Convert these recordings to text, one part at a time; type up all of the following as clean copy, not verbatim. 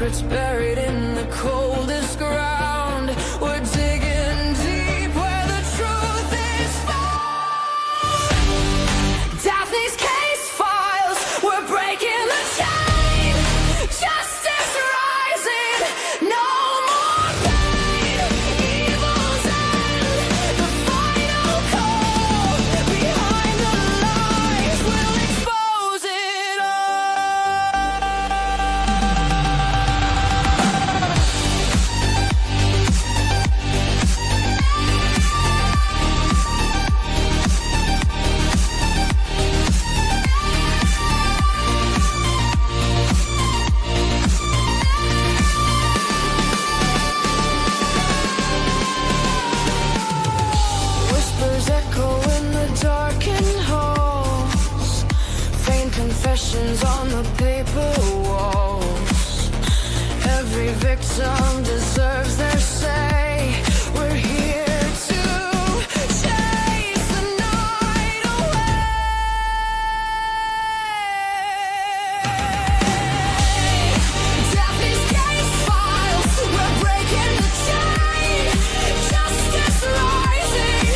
secrets buried in the coldest ground. We're digging deep where the truth is found. Daphne's case files, we're breaking the chain. Justice rising, no more pain. Evil's end, the final call. Behind the lies, we'll expose it all. Whispers echo in the darkened halls. Faint confessions on the paper walls. Every victim deserves their say. We're here to chase the night away. Daphne's case files, we're breaking the chain. Justice rising,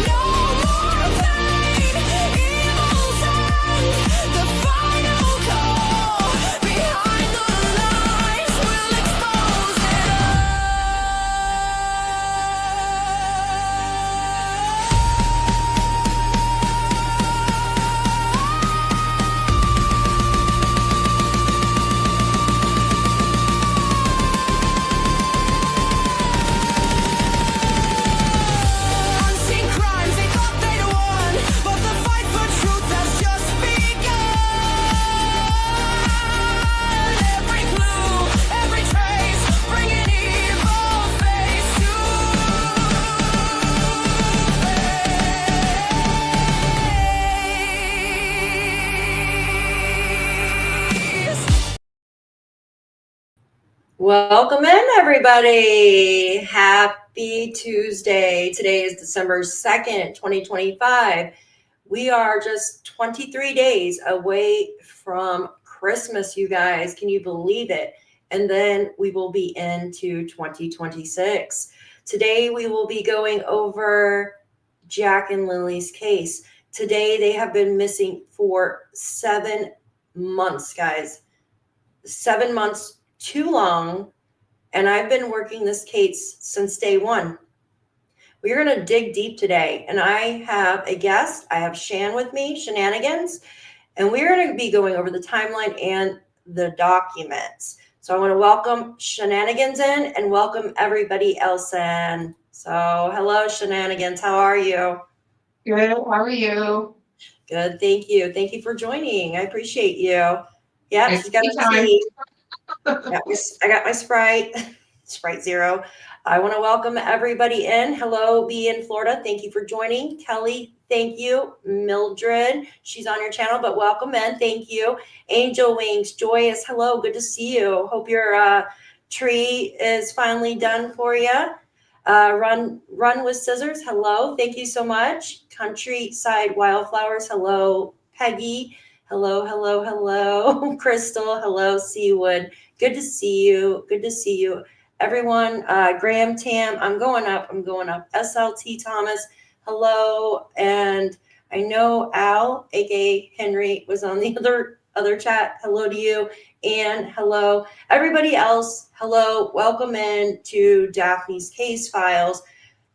no more pain. Evil's end, the final call. Behind the lies, we'll expose it Unseen crimes, they thought they'd won, but the fight for truth has just begun. Every clue, every trace, bringing evil face to face. Welcome in, everybody. Happy Tuesday. Today is December 2nd, 2025. We are just 23 days away from Christmas, you guys. Can you believe it? And then we will be into 2026. Today, we will be going over Jack and Lily's case. Today, they have been missing for 7 months, guys. 7 months, too long, and I've been working this case since day one. We're going to dig deep today, and I have a guest. I have Shan with me, Shenanigans, and we're going to be going over the timeline and the documents. So I want to welcome Shenanigans in and welcome everybody else in. So hello, Shenanigans. How are you? Good. How are you? Good. Thank you. Thank you for joining. I appreciate you. Yep, she's got her Anytime. tea. I got my Sprite, Sprite Zero. I want to welcome everybody in. Hello, B in Florida. Thank you for joining. Kelly, thank you. Mildred, she's on your channel, but welcome in. Thank you. Angel Wings, Joyous, hello. Good to see you. Hope your tree is finally done for you. Run with Scissors, hello. Thank you so much. Countryside Wildflowers, hello. Peggy, hello, hello, hello. Crystal, hello. Seawood, good to see you. Good to see you. Everyone, Graham Tam, I'm going up. SLT Thomas, hello. And I know Al, aka Henry, was on the other chat. Hello to you. And hello. Everybody else, hello. Welcome in to Daphne's Case Files.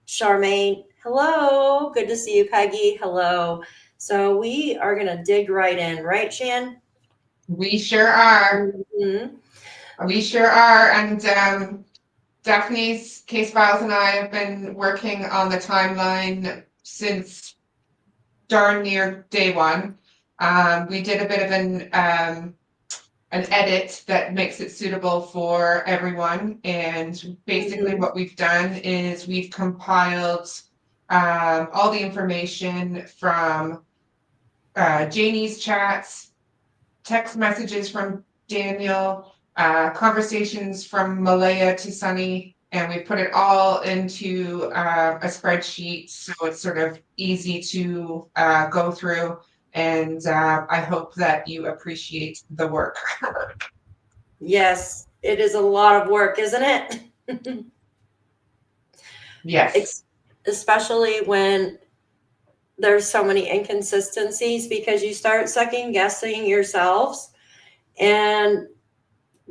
Charmaine, hello. Good to see you, Peggy. Hello. So we are going to dig right in, right, Shan? We sure are. Mm-hmm. We sure are. And Daphne's Case Files and I have been working on the timeline since darn near day one. We did a bit of an edit that makes it suitable for everyone. And basically what we've done is we've compiled all the information from Janie's chats, text messages from Daniel, conversations from Malaya to Sunny, and we put it all into a spreadsheet so it's sort of easy to go through. And I hope that you appreciate the work. Yes, it is a lot of work, isn't it? Yes. Especially when there's so many inconsistencies, because you start second guessing yourselves, and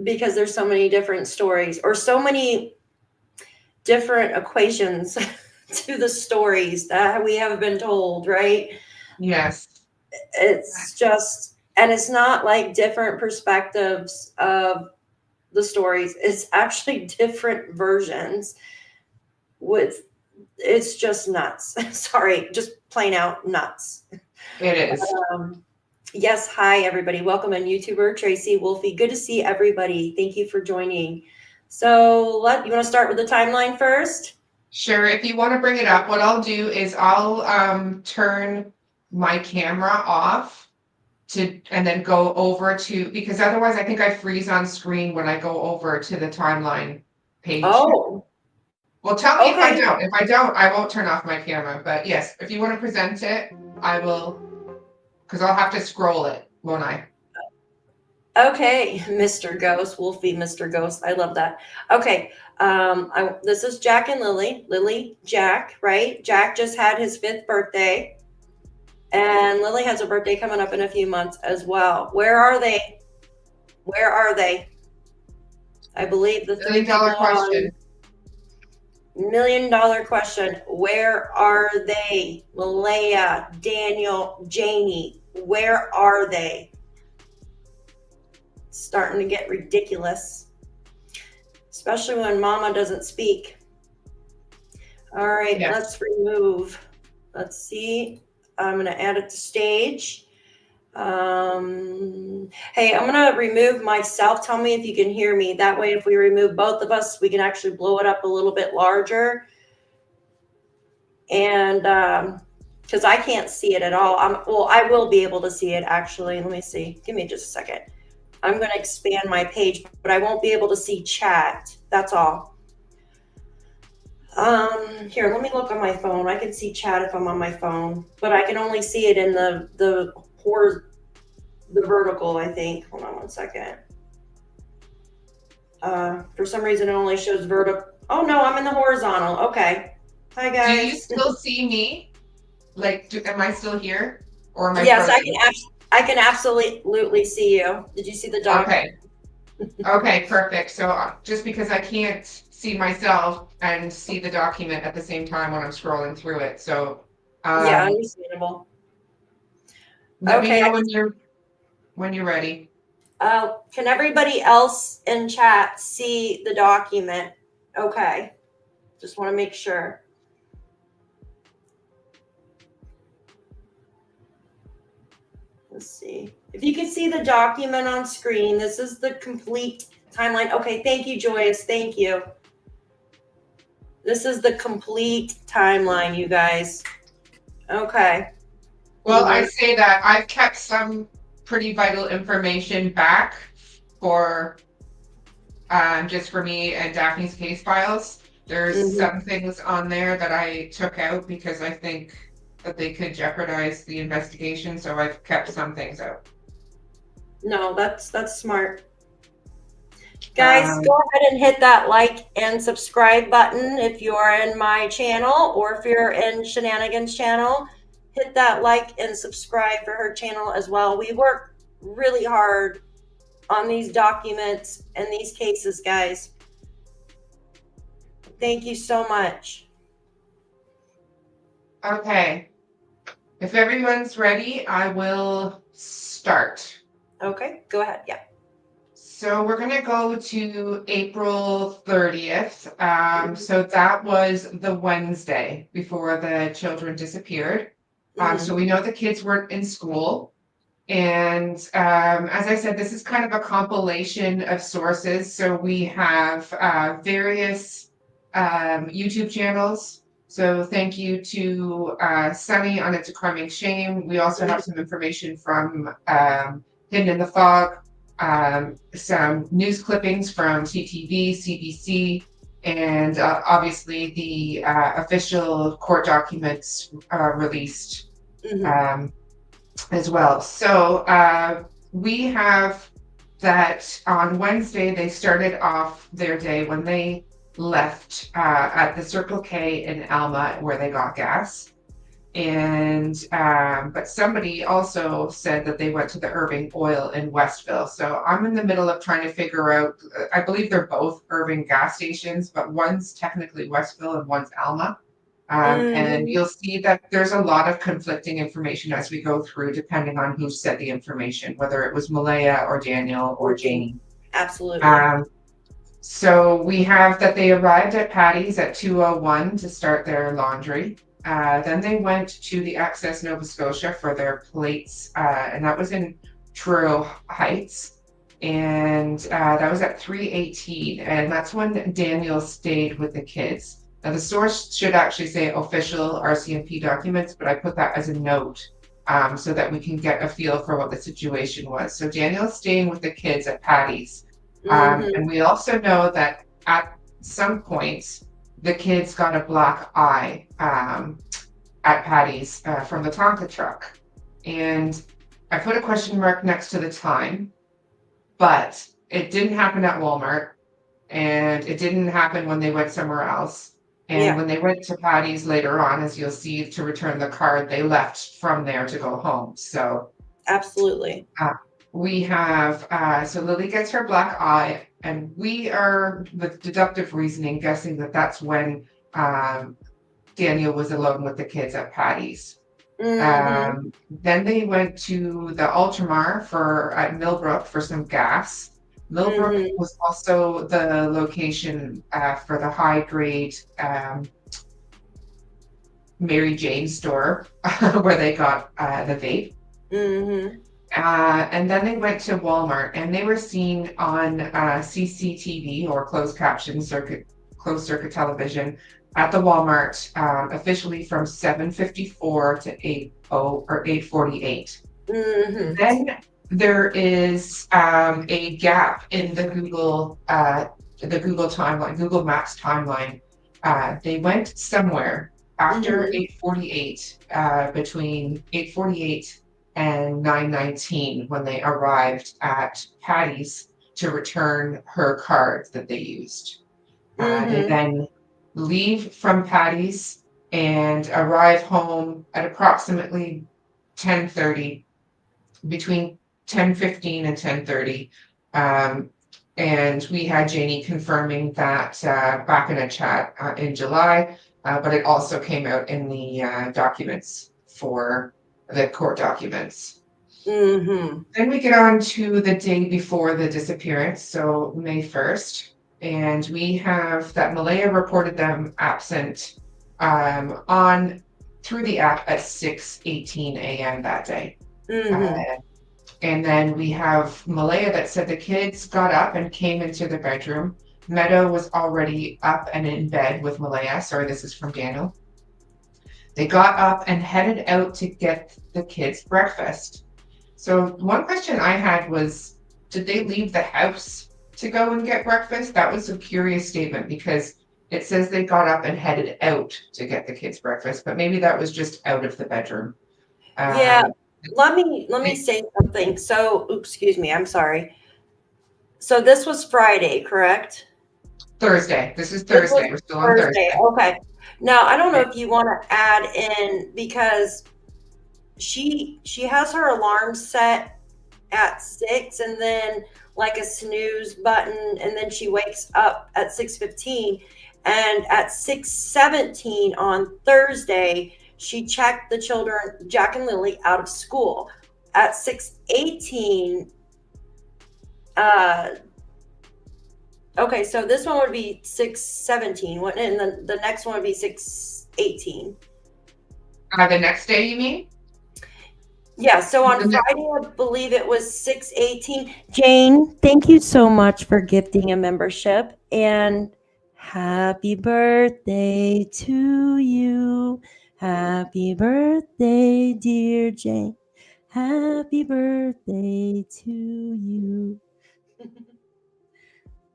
because there's so many different stories or so many different equations to the stories that we have been told, right? Yes. It's just, and it's not like different perspectives of the stories. It's actually different versions with, it's just nuts. Sorry, just plain out nuts. It is. Yes, hi everybody. Welcome on YouTuber Tracy Wolfie. Good to see everybody. Thank you for joining. So you want to start with the timeline first? Sure. If you want to bring it up, what I'll do is I'll turn my camera off and then go over to, because otherwise I think I freeze on screen when I go over to the timeline page. Oh, Well, tell me if I okay. don't. If I don't, I won't turn off my camera. But yes, if you want to present it, I will, because I'll have to scroll it, won't I? Okay, Mr. Ghost, Wolfie, Mr. Ghost. I love that. Okay, this is Jack and Lilly, Jack, right? Jack just had his 5th birthday, and Lilly has a birthday coming up in a few months as well. Where are they? Where are they? I believe the $1 million question. $1 million question. Where are they? Malaya, Daniel, Janie, where are they? It's starting to get ridiculous, especially when mama doesn't speak. All right, Yes. Let's remove. Let's see. I'm going to add it to stage. Hey, I'm going to remove myself. Tell me if you can hear me. That way, if we remove both of us, we can actually blow it up a little bit larger. And because I can't see it at all. Well, I will be able to see it actually. Let me see. Give me just a second. I'm going to expand my page, but I won't be able to see chat. That's all. Here, let me look on my phone. I can see chat if I'm on my phone, but I can only see it in the vertical, I think. Hold on one second. For some reason, it only shows vertical. Oh no, I'm in the horizontal. Okay. Hi guys. Do you still see me? Like, am I still here? Or am I? Yes, I can absolutely see you. Did you see the document? Okay. Okay, perfect. So just because I can't see myself and see the document at the same time when I'm scrolling through it. So yeah, understandable. let me Okay. know when you're ready. Can everybody else in chat see the document? Okay. Just want to make sure. Let's see. If you can see the document on screen, this is the complete timeline. Okay, thank you, Joyous. Thank you. This is the complete timeline, you guys. Okay. Well, I say that I've kept some pretty vital information back for just for me and Daphne's case files. There's some things on there that I took out because I think that they could jeopardize the investigation, so I've kept some things out. No, that's smart. Guys, go ahead and hit that like and subscribe button if you're in my channel, or if you're in Shenanigans channel, hit that like and subscribe for her channel as well. We work really hard on these documents and these cases, guys. Thank you so much. Okay. If everyone's ready, I will start. Okay, go ahead. Yeah. So we're going to go to April 30th. So that was the Wednesday before the children disappeared. So we know the kids weren't in school. And as I said, this is kind of a compilation of sources. So we have various YouTube channels. So thank you to Sunny on It's a Crime Shame. We also have some information from Hidden in the Fog, some news clippings from CTV, CBC, and obviously the official court documents released as well. So we have that on Wednesday they started off their day when they left at the Circle K in Alma where they got gas. And but somebody also said that they went to the Irving Oil in Westville. So I'm in the middle of trying to figure out, I believe they're both Irving gas stations, but one's technically Westville and one's Alma. And you'll see that there's a lot of conflicting information as we go through, depending on who said the information, whether it was Malaya or Daniel or Janie. Absolutely. So we have that they arrived at Patty's at 2:01 to start their laundry. Then they went to the Access Nova Scotia for their plates, and that was in Truro Heights. And that was at 3:18, and that's when Daniel stayed with the kids. Now the source should actually say official RCMP documents, but I put that as a note so that we can get a feel for what the situation was. So Daniel's staying with the kids at Patty's. And we also know that at some point, the kids got a black eye at Patty's from the Tonka truck. And I put a question mark next to the time, but it didn't happen at Walmart, and it didn't happen when they went somewhere else. And when they went to Patty's later on, as you'll see, to return the card, they left from there to go home. So absolutely. We have, so Lily gets her black eye, and we are, with deductive reasoning, guessing that that's when Daniel was alone with the kids at Patty's. Then they went to the Ultramar at Millbrook for some gas. Millbrook was also the location for the high-grade Mary Jane store where they got the vape. And then they went to Walmart, and they were seen on CCTV or closed circuit television at the Walmart officially from 7:54 to 8:48. Then there is a gap in the Google timeline, Google Maps timeline. They went somewhere after 8:48, between 8:48 and 9:19 when they arrived at Patty's to return her card that they used. They then leave from Patty's and arrive home at approximately 10:30, between 10:15 and 10:30. And we had Janie confirming that back in a chat in July, but it also came out in the documents for the court documents. Then we get on to the day before the disappearance, so May 1st, and we have that Malaya reported them absent through the app at 6:18 a.m. that day. And then we have Malaya that said the kids got up and came into the bedroom. Meadow was already up and in bed with Malaya. Sorry, this is from Daniel. They got up and headed out to get the kids breakfast. So one question I had was, did they leave the house to go and get breakfast? That was a curious statement because it says they got up and headed out to get the kids breakfast, but maybe that was just out of the bedroom. Let me say something. So, excuse me, I'm sorry. So this was Friday, correct? Thursday. This is Thursday. We're still on Thursday. Okay. Now, I don't know if you want to add in, because she has her alarm set at 6 and then like a snooze button, and then she wakes up at 6:15, and at 6:17 on Thursday she checked the children, Jack and Lilly, out of school. At 6:18, okay, so this one would be 6:17, and then the next one would be 6:18. The next day, you mean? Yeah, so on Friday, I believe it was 6:18. Jane, thank you so much for gifting a membership, and happy birthday to you. Happy birthday, dear Jane. Happy birthday to you.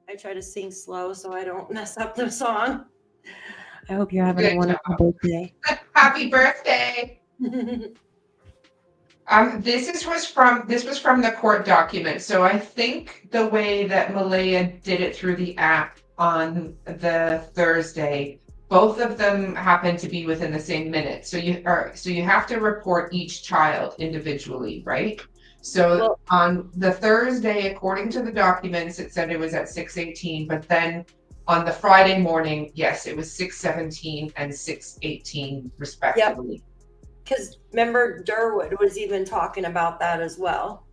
I try to sing slow so I don't mess up the song. I hope you're having a wonderful birthday. Happy birthday. This was from the court document. So I think the way that Malaya did it through the app on the Thursday, both of them happen to be within the same minute. So you have to report each child individually, right? So Well- on the Thursday, according to the documents, it said it was at 6:18, but then on the Friday morning, yes, it was 6:17 and 6:18 respectively. Because remember, Durwood was even talking about that as well.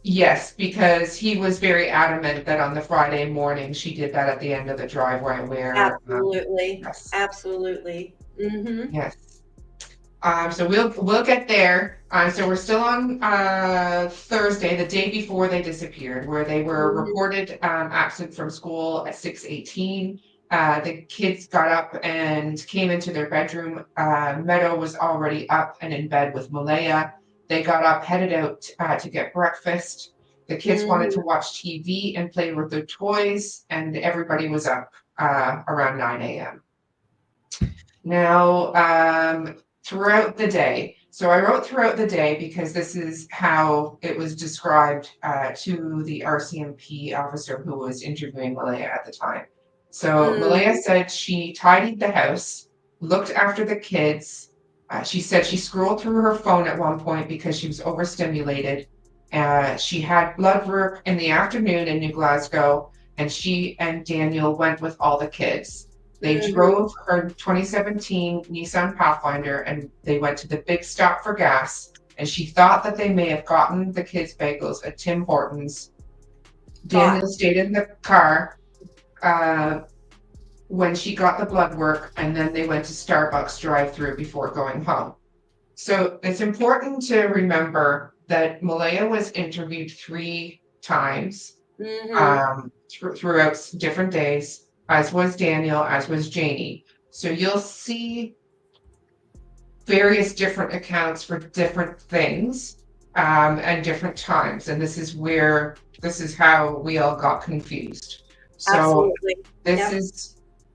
Yes, because he was very adamant that on the Friday morning she did that at the end of the driveway where Absolutely. yes. Absolutely. Mm-hmm. Yes. So we'll get there. So we're still on Thursday, the day before they disappeared, where they were reported absent from school at 6:18. The kids got up and came into their bedroom. Meadow was already up and in bed with Malaya. They got up, headed out to get breakfast. The kids wanted to watch TV and play with their toys, and everybody was up around 9 a.m. Now, throughout the day, so I wrote throughout the day because this is how it was described to the RCMP officer who was interviewing Malaya at the time. So Malaya said she tidied the house, looked after the kids. She said she scrolled through her phone at one point because she was overstimulated. She had blood work in the afternoon in New Glasgow, and she and Daniel went with all the kids. They drove her 2017 Nissan Pathfinder, and they went to the big stop for gas, and she thought that they may have gotten the kids' bagels at Tim Hortons. Daniel stayed in the car when she got the blood work, and then they went to Starbucks drive-through before going home. So it's important to remember that Malaya was interviewed 3 times throughout different days, as was Daniel, as was Janie. So you'll see various different accounts for different things and different times. And this is how we all got confused. So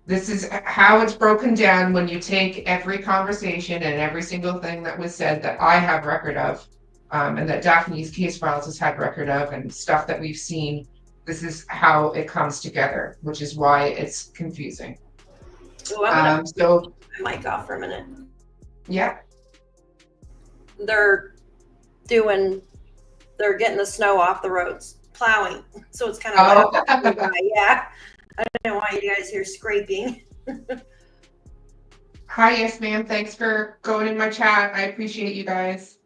this is how it's broken down when you take every conversation and every single thing that was said that I have record of, and that Daphne's case files has had record of, and stuff that we've seen. This is how it comes together, which is why it's confusing. So I'm gonna put my mic off for a minute. Yeah. They're getting the snow off the roads, plowing. So it's kind of yeah. I don't want you guys hear scraping. Hi, yes, ma'am. Thanks for going in my chat. I appreciate you guys.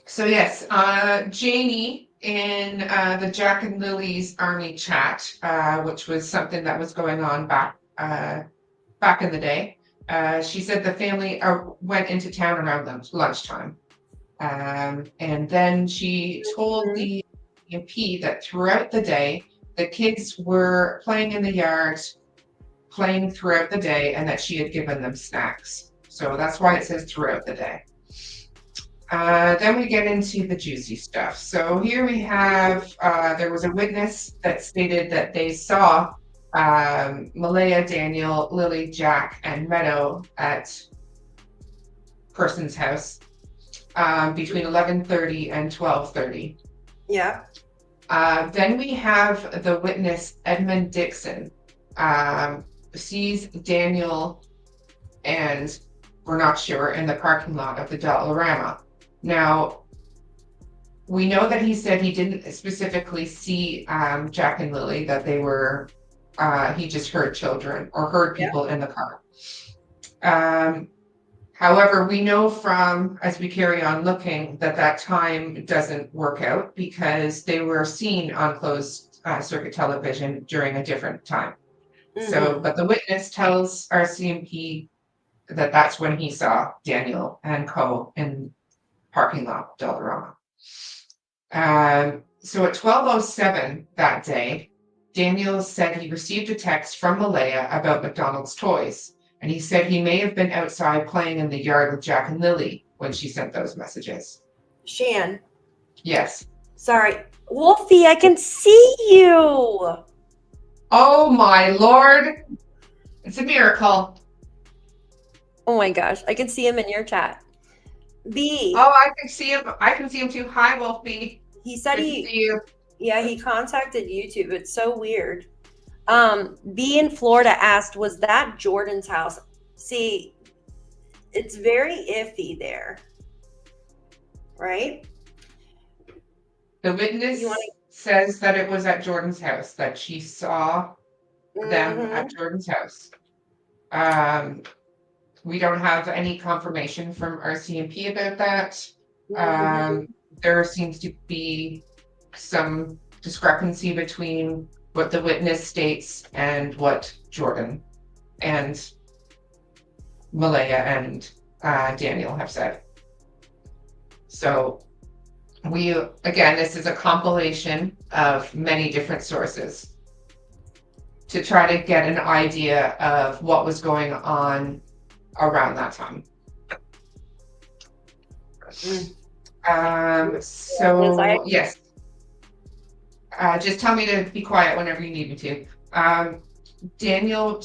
So yes, Janie in the Jack and Lilly's Army chat, which was something that was going on back in the day. She said the family went into town around lunchtime. And then she told the MP that throughout the day, the kids were playing in the yard, playing throughout the day, and that she had given them snacks. So that's why it says throughout the day. Then we get into the juicy stuff. So here we have, there was a witness that stated that they saw Malaya, Daniel, Lilly, Jack, and Meadow at person's house between 11:30 and 12:30. Yeah. Then we have the witness, Edmund Dixon, sees Daniel and we're not sure in the parking lot of the Dollarama. Now, we know that he said he didn't specifically see Jack and Lilly, that they were, he just heard children or heard people in the car. However, we know from, as we carry on looking, that time doesn't work out because they were seen on closed circuit television during a different time. So, but the witness tells RCMP that that's when he saw Daniel and Co. in parking lot Dollarama. So at 12:07 that day, Daniel said he received a text from Malaya about McDonald's toys. And he said he may have been outside playing in the yard with Jack and Lilly when she sent those messages. Shan. Yes. Sorry. Wolfie, I can see you. Oh my Lord. It's a miracle. Oh my gosh. I can see him in your chat. B. Oh, I can see him. I can see him too. Hi, Wolf B. He said Good to see you. he contacted YouTube. It's so weird. B in Florida asked, was that Jordan's house? See, it's very iffy there, right? The witness You wanna- says that it was at Jordan's house, that she saw them Mhm. at Jordan's house. We don't have any confirmation from RCMP about that. Mhm. There seems to be some discrepancy between what the witness states and what Jordan and Malaya and Daniel have said. So again, this is a compilation of many different sources to try to get an idea of what was going on around that time. Yes. Just tell me to be quiet whenever you need me to. Daniel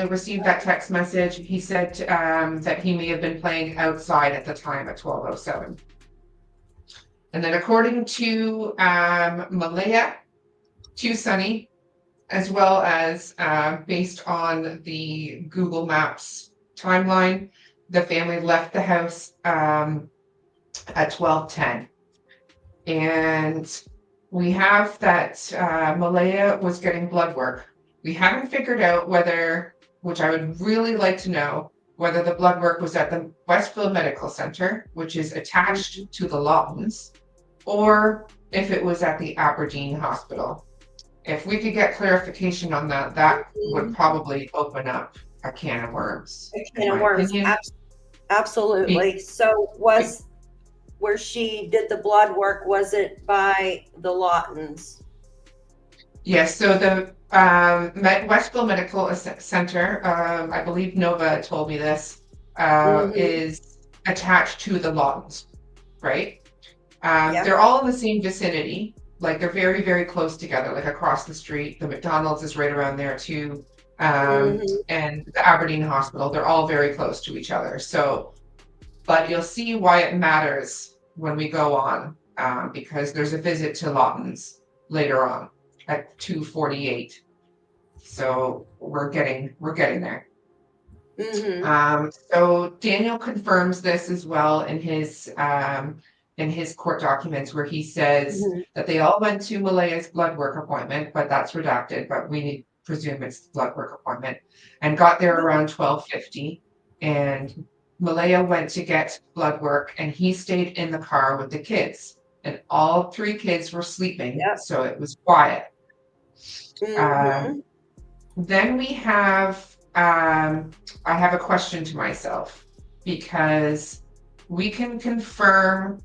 received that text message. He said that he may have been playing outside at the time at 12:07. And then according to Malaya, to Sunny, as well as based on the Google Maps timeline, the family left the house at 12:10. And we have that Malaya was getting blood work. We haven't figured out whether, which I would really like to know, whether the blood work was at the Westville Medical Center, which is attached to the Lawtons, or if it was at the Aberdeen Hospital. If we could get clarification on that, that would probably open up a can of worms. A can of worms. Absolutely. So where she did the blood work, was it by the Lawtons? Yes, so the Westville Medical Center, I believe Nova told me this, is attached to the Lawtons, right? They're all in the same vicinity, like they're very, very close together, like across the street. The McDonald's is right around there too, and the Aberdeen Hospital, they're all very close to each other. So, but you'll see why it matters when we go on, because there's a visit to Lawtons later on at 2:48. So we're getting there. So Daniel confirms this as well in his court documents, where he says that they all went to Malaya's blood work appointment, but that's redacted, but we presume it's the blood work appointment, and got there around 12:50. And Malaya went to get blood work, and he stayed in the car with the kids, and all three kids were sleeping, so it was quiet. Then we have, I have a question to myself, because we can confirm,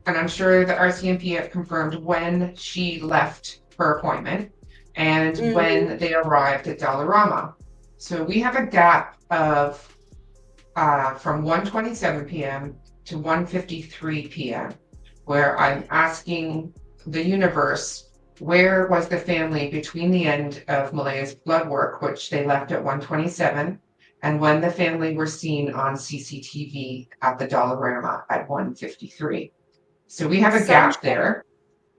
and I'm sure the RCMP have confirmed when she left her appointment and when they arrived at Dollarama. So we have a gap of from 1:27 p.m. to 1:53 p.m. where I'm asking the universe, where was the family between the end of Malaya's blood work, which they left at 1:27, and when the family were seen on CCTV at the Dollarama at 1:53. So we have a gap there.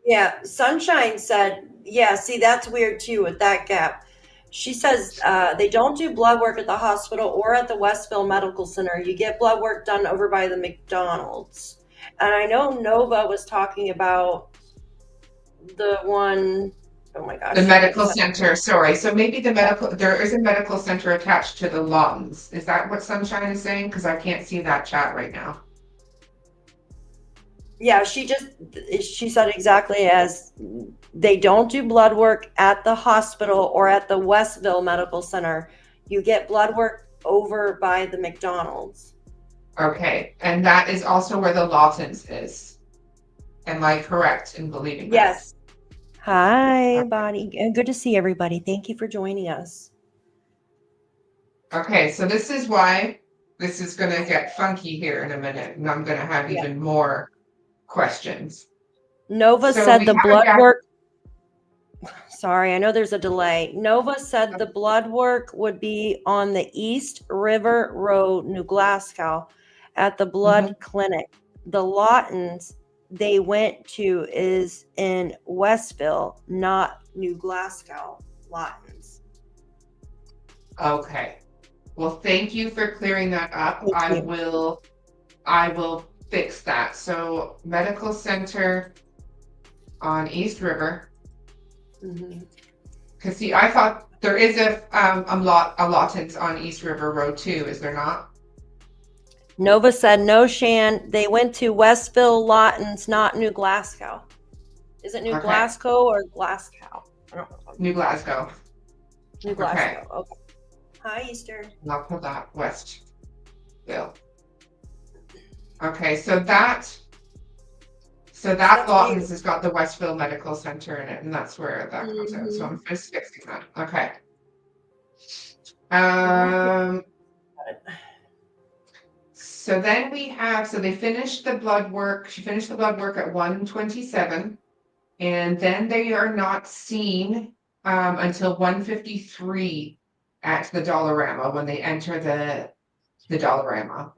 Yeah, Sunshine said, yeah, see, that's weird too with that gap. She says they don't do blood work at the hospital or at the Westville Medical Center. You get blood work done over by the McDonald's. And I know Nova was talking about the one, oh my gosh. The medical center, sorry. So maybe there is a medical center attached to the Lawtons. Is that what Sunshine is saying? Because I can't see that chat right now. Yeah, she said exactly as they don't do blood work at the hospital or at the Westville Medical Center. You get blood work over by the McDonald's. Okay, and that is also where the Lawtons is. Am I correct in believing that? Yes. Hi, Bonnie. Good to see everybody. Thank you for joining us. Okay, so this is why this is going to get funky here in a minute, and I'm going to have even more questions. Nova said the blood work. Sorry, I know there's a delay. Nova said the blood work would be on the East River Road, New Glasgow. at the blood clinic. The Lawtons they went to is in Westville, not New Glasgow Lawtons. Okay. Well, thank you for clearing that up. Thank you. I will fix that. So medical center on East River. Because see, I thought there is a Lawtons on East River Road too, is there not? Nova said no, Shan. They went to Westville Lawtons, not New Glasgow. Is it New Glasgow or Glasgow? I don't know. New Glasgow. New Glasgow. Okay. Hi, Easter. I'll put that Westville. Okay, so that Lawtons has got the Westville Medical Center in it, and that's where that comes out. So I'm just fixing that. Okay. So then they finished the blood work. She finished the blood work at 1:27, and then they are not seen until 1:53 at the Dollarama when they enter the Dollarama.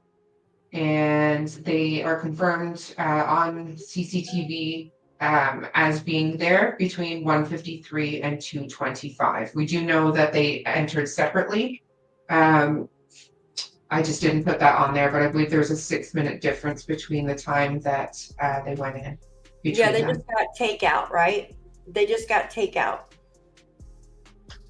And they are confirmed on CCTV as being there between 1:53 and 2:25. We do know that they entered separately. I just didn't put that on there, but I believe there's a 6-minute difference between the time that they went in. Yeah, they just got takeout, right? They just got takeout.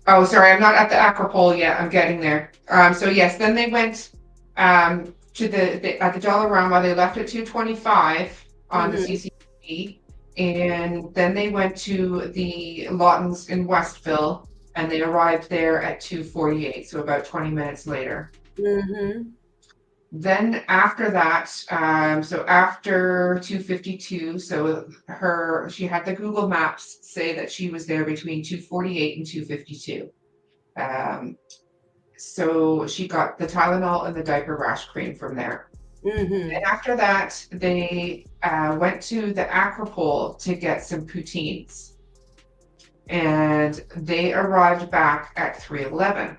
Oh, sorry, I'm not at the Acropole yet. I'm getting there. So yes, then they went to at the Dollarama. They left at 2:25 on the CCTV, and then they went to the Lawtons in Westville, and they arrived there at 2:48, so about 20 minutes later. Then after that, so after 2:52, so she had the Google Maps say that she was there between 2:48 and 2:52. So she got the Tylenol and the diaper rash cream from there. And after that, they went to the Acropole to get some poutines. And they arrived back at 3:11.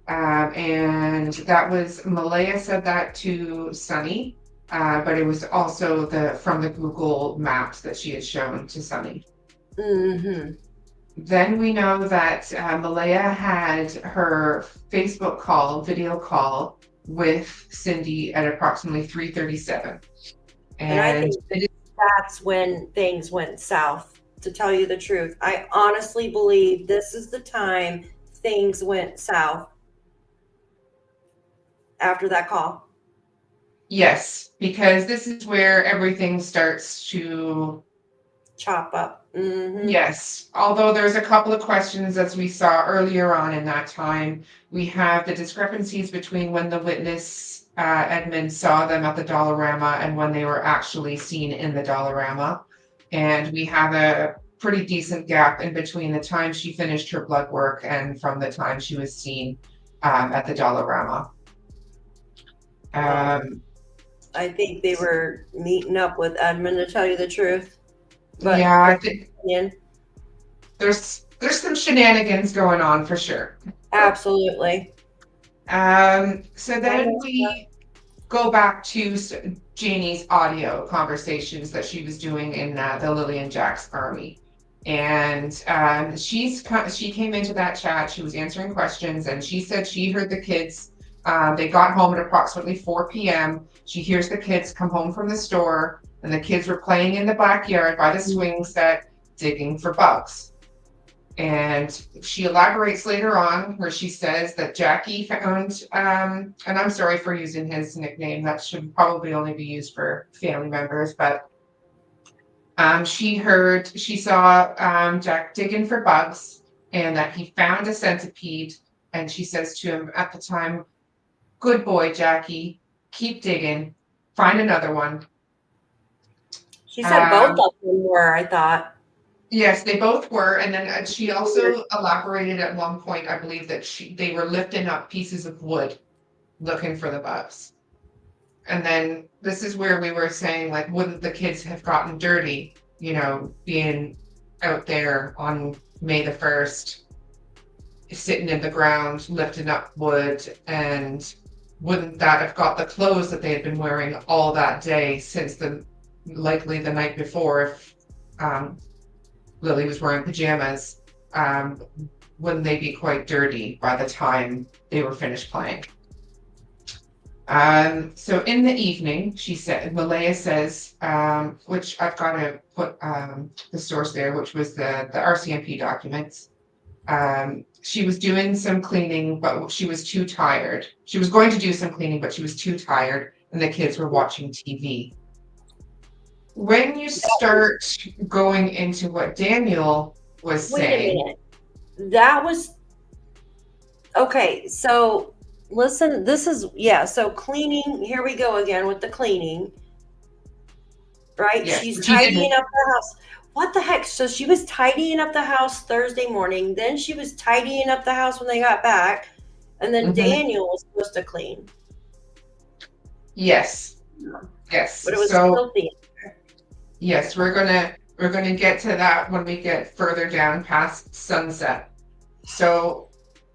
And that was, Malaya said that to Sunny, but it was also from the Google Maps that she had shown to Sunny. Then we know that Malaya had her Facebook video call with Cindy at approximately 3:37. And I think that's when things went south, to tell you the truth. I honestly believe this is the time things went south after that call. Yes, because this is where everything starts to chop up. Yes, although there's a couple of questions as we saw earlier on in that time. We have the discrepancies between when the witness Edmund saw them at the Dollarama and when they were actually seen in the Dollarama. And we have a pretty decent gap in between the time she finished her blood work and from the time she was seen at the Dollarama. I think they were meeting up with Edmund, to tell you the truth. But yeah, I think there's some shenanigans going on for sure. Absolutely. So then we go back to Janie's audio conversations that she was doing in the Lilly and Jack's army. And she came into that chat, she was answering questions, and she said she heard the kids, they got home at approximately 4 p.m. She hears the kids come home from the store, and the kids were playing in the backyard by the swing set, digging for bugs. And she elaborates later on where she says that Jackie found, and I'm sorry for using his nickname, that should probably only be used for family members, but she saw Jack digging for bugs and that he found a centipede. And she says to him at the time, "Good boy, Jackie, keep digging, find another one." She said both of them were, I thought. Yes, they both were. And then she also elaborated at one point, I believe, that they were lifting up pieces of wood looking for the bugs. And then this is where we were saying, like, wouldn't the kids have gotten dirty, being out there on May the 1st, sitting in the ground, lifting up wood and wouldn't that have got the clothes that they had been wearing all that day since likely the night before, if Lily was wearing pajamas, wouldn't they be quite dirty by the time they were finished playing? So in the evening, Malaya says, which I've got to put the source there, which was the RCMP documents. She was doing some cleaning, but she was too tired. She was going to do some cleaning, but she was too tired, and the kids were watching TV. When you start going into what Daniel was Wait saying. a minute. That was okay. So listen, so cleaning, here we go again with the cleaning. Right? Yes, She's she didn't- tidying up the house. What the heck? So she was tidying up the house Thursday morning, then she was tidying up the house when they got back, and then Mhm. Daniel was supposed to clean. Yes. Yes. But it was so filthy. yes, we're gonna get to that when we get further down past sunset. So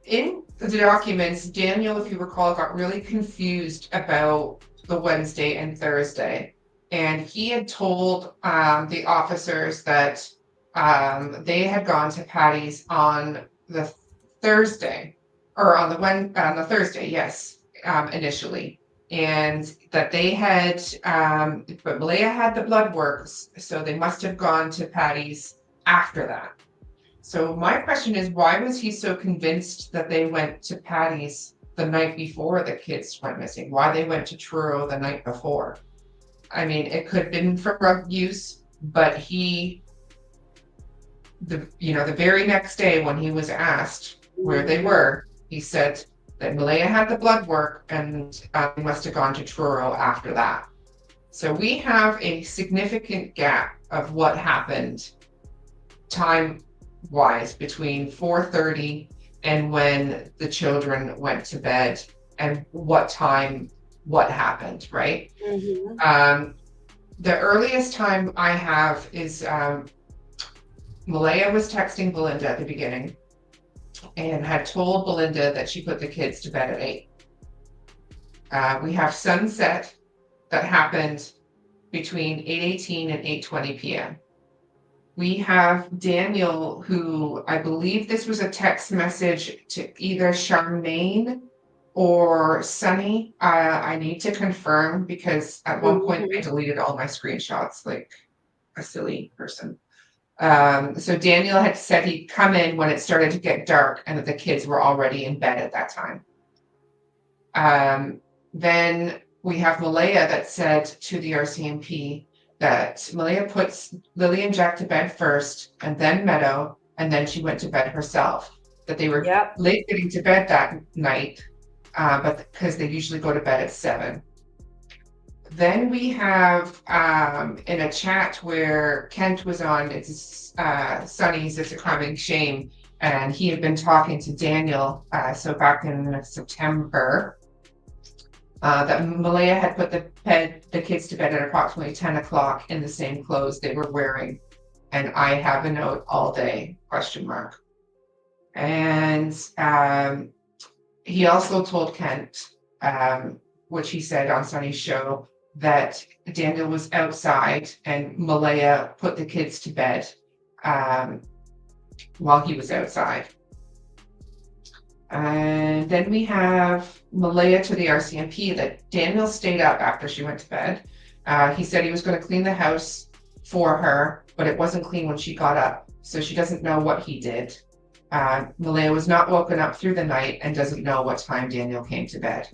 in the documents, Daniel, if you recall, got really confused about the Wednesday and Thursday. And he had told the officers that they had gone to Patty's on the Thursday, or on the Thursday, yes, initially. And that they had, but Malaya had the blood works, so they must have gone to Patty's after that. So my question is, why was he so convinced that they went to Patty's the night before the kids went missing? Why they went to Truro the night before? I mean, it could have been for drug use, but the very next day when he was asked where they were, he said that Malaya had the blood work and must have gone to Truro after that. So we have a significant gap of what happened time-wise between 4:30 and when the children went to bed, and what happened, right? Mm-hmm. The earliest time I have is Malaya was texting Belinda at the beginning and had told Belinda that she put the kids to bed at 8. We have sunset that happened between 8:18 and 8:20 p.m. We have Daniel, who I believe this was a text message to either Charmaine or Sunny. I need to confirm because at one point I deleted all my screenshots like a silly person. So Daniel had said he'd come in when it started to get dark and that the kids were already in bed at that time. Then we have Malaya that said to the RCMP that Malaya puts Lilly and Jack to bed first and then Meadow, and then she went to bed herself. That they were late getting to bed that night, but because they usually go to bed at 7. Then we have in a chat where Kent was on, it's Sunny's It's a Crime and Shame, and he had been talking to Daniel, so back in September, that Malaya had put the kids to bed at approximately 10 o'clock in the same clothes they were wearing. And I have a note all day, ? And he also told Kent, which he said on Sunny's show, that Daniel was outside and Malaya put the kids to bed while he was outside. And then we have Malaya to the RCMP that Daniel stayed up after she went to bed. He said he was going to clean the house for her, but it wasn't clean when she got up, so she doesn't know what he did. Malaya was not woken up through the night and doesn't know what time Daniel came to bed.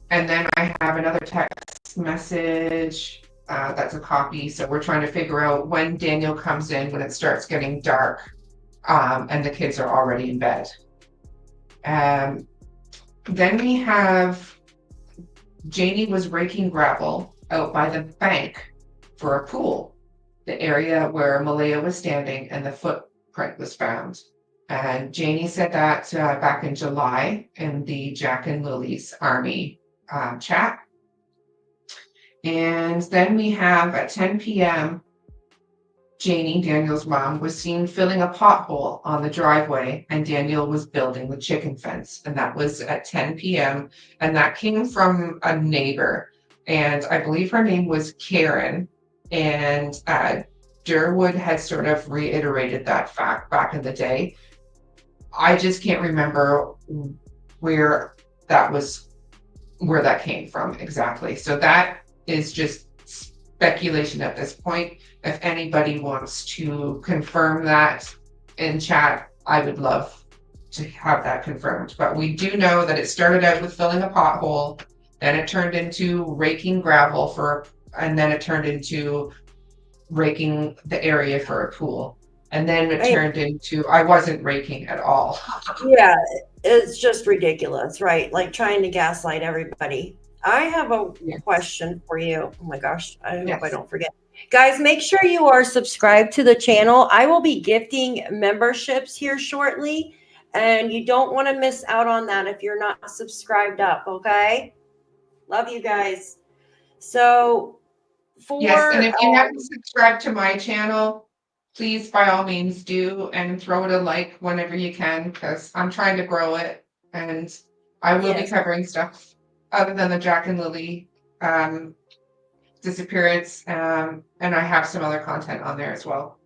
And then I have another text message that's a copy, so we're trying to figure out when Daniel comes in when it starts getting dark and the kids are already in bed. Then we have Janie was raking gravel out by the bank for a pool, the area where Malaya was standing and the footprint was found. And Janie said that back in July in the Jack and Lilly's Army chat. And then we have at 10 p.m., Janie, Daniel's mom, was seen filling a pothole on the driveway, and Daniel was building the chicken fence. And that was at 10 p.m. And that came from a neighbor. And I believe her name was Karen. And Durwood had sort of reiterated that fact back in the day. I just can't remember where that came from exactly. So that is just speculation at this point. If anybody wants to confirm that in chat, I would love to have that confirmed. But we do know that it started out with filling a pothole, then it turned into raking gravel and then it turned into raking the area for a pool. And then it turned into, I wasn't raking at all. Yeah, it's just ridiculous, right? Like trying to gaslight everybody. I have a question for you. Oh my gosh, I hope I don't forget. Guys, make sure you are subscribed to the channel. I will be gifting memberships here shortly, and you don't want to miss out on that if you're not subscribed up, okay? Love you guys. So, and if you haven't subscribed to my channel, please, by all means, do, and throw it a like whenever you can, because I'm trying to grow it, and I will be covering stuff other than the Jack and Lilly disappearance, and I have some other content on there as well.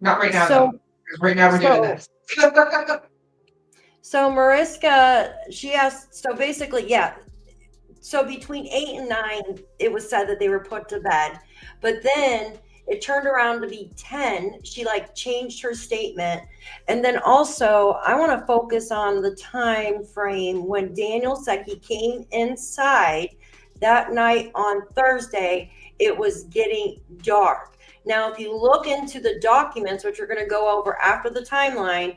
Not right now, though, because right now we're doing this. So Mariska, she asked, so basically, so between 8 and 9, it was said that they were put to bed, but then it turned around to be 10. She changed her statement. And then also I want to focus on the time frame when Daniel said he came inside that night on Thursday. It was getting dark. Now, if you look into the documents, which we're going to go over after the timeline,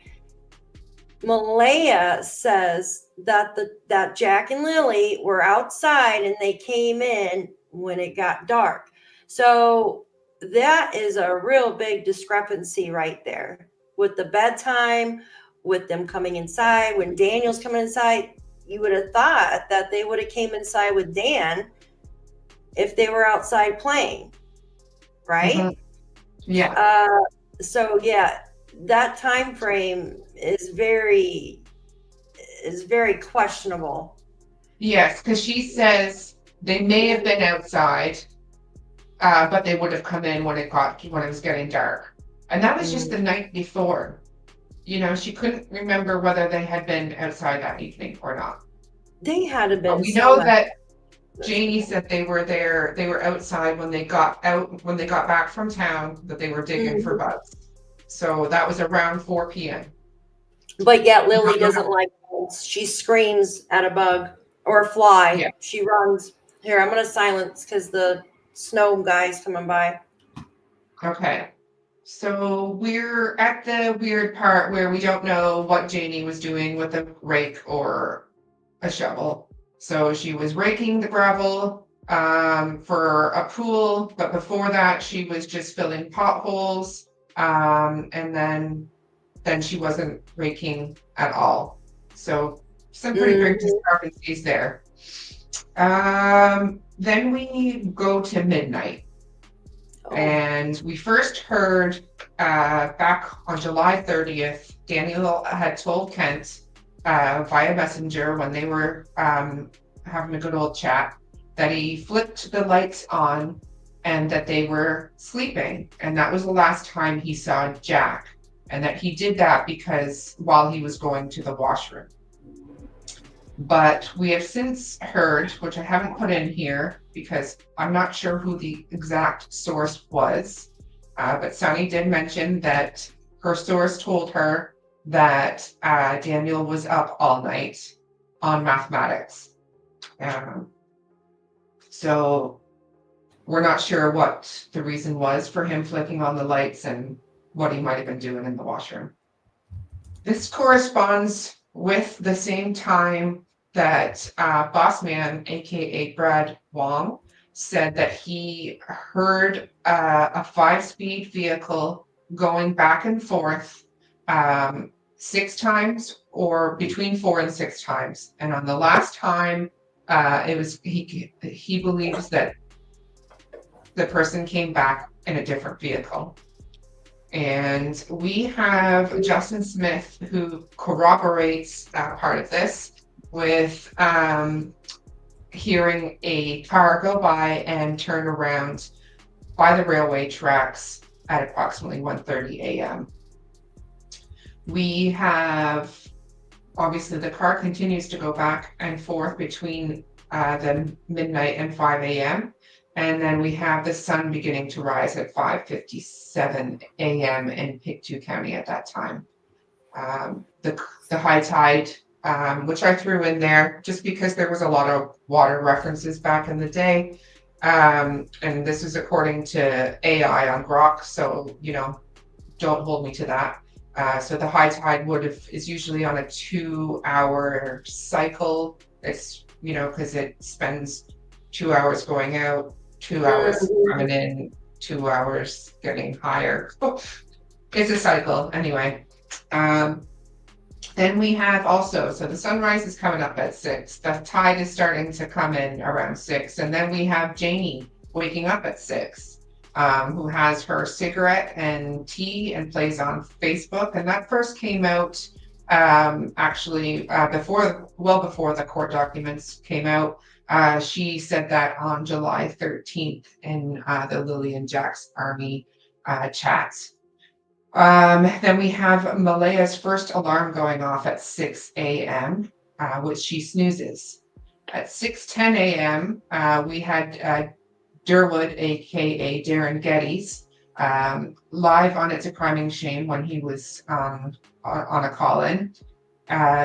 Malaya says that that Jack and Lilly were outside and they came in when it got dark. So that is a real big discrepancy right there with the bedtime, with them coming inside. When Daniel's coming inside, you would have thought that they would have came inside with Dan if they were outside playing, right? Mm-hmm. Yeah. So that time frame is very questionable. Yes, because she says they may have been outside, but they would have come in when it was getting dark. And that was just the night before. She couldn't remember whether they had been outside that evening or not. They had to been. But we know that Janie said they were outside when they got back from town, that they were digging for bugs. So that was around 4 p.m. But yet Lilly doesn't like bugs. She screams at a bug or a fly. Yeah. She runs. Here, I'm going to silence because the snow guy's coming by. Okay. So we're at the weird part where we don't know what Janie was doing with a rake or a shovel. So she was raking the gravel for a pool, but before that she was just filling potholes, and then she wasn't raking at all. So some pretty big discrepancies there. Then we go to midnight. And we first heard back on July 30th, Daniel had told Kent via messenger when they were having a good old chat that he flipped the lights on and that they were sleeping. And that was the last time he saw Jack, and that he did that because while he was going to the washroom. But we have since heard, which I haven't put in here because I'm not sure who the exact source was, but Sunny did mention that her source told her that Daniel was up all night on mathematics. So we're not sure what the reason was for him flicking on the lights and what he might have been doing in the washroom. This corresponds with the same time that Boss Man, aka Brad Wong, said that he heard a 5-speed vehicle going back and forth 6 times, or between 4 and 6 times. And on the last time, it was he believes that the person came back in a different vehicle. And we have Justin Smith, who corroborates that part of this with hearing a car go by and turn around by the railway tracks at approximately 1:30 a.m. We have, obviously, the car continues to go back and forth between the midnight and 5 a.m. And then we have the sun beginning to rise at 5:57 a.m. in PICTOU County at that time. The high tide, which I threw in there just because there was a lot of water references back in the day. And this is according to AI on Grok, so, don't hold me to that. So the high tide is usually on a 2-hour cycle. It's, because it spends 2 hours going out, 2 hours coming in, 2 hours getting higher. It's a cycle anyway. Then we have also, so the sunrise is coming up at 6. The tide is starting to come in around 6. And then we have Janie waking up at 6, who has her cigarette and tea and plays on Facebook. And that first came out actually well before the court documents came out. She said that on July 13th in the Lilly and Jack's Army chats. Then we have Malaya's first alarm going off at 6 a.m., which she snoozes. At 6:10 a.m., we had Durwood, aka Darren Geddes, live on It's a Crime and Shame when he was on a call-in,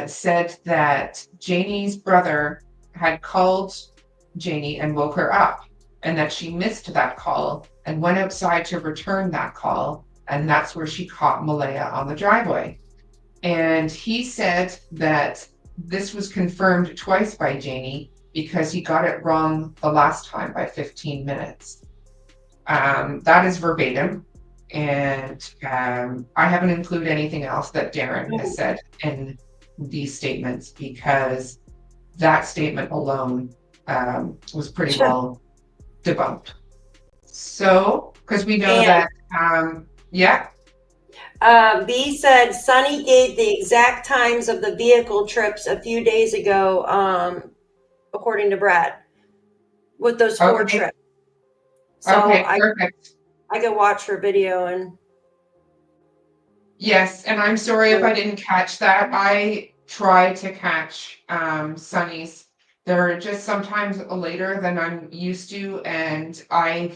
said that Janie's brother had called Janie and woke her up, and that she missed that call and went outside to return that call. And that's where she caught Malaya on the driveway. And he said that this was confirmed twice by Janie because he got it wrong the last time by 15 minutes. That is verbatim. And I haven't included anything else that Darren has said in these statements because that statement alone was pretty well debunked. So, because we know that, yeah. B said Sonny gave the exact times of the vehicle trips a few days ago, according to Brad, with those 4 trips. So perfect. I could watch her video and. Yes, and I'm sorry if I didn't catch that. I tried to catch Sonny's. They're just sometimes later than I'm used to, and I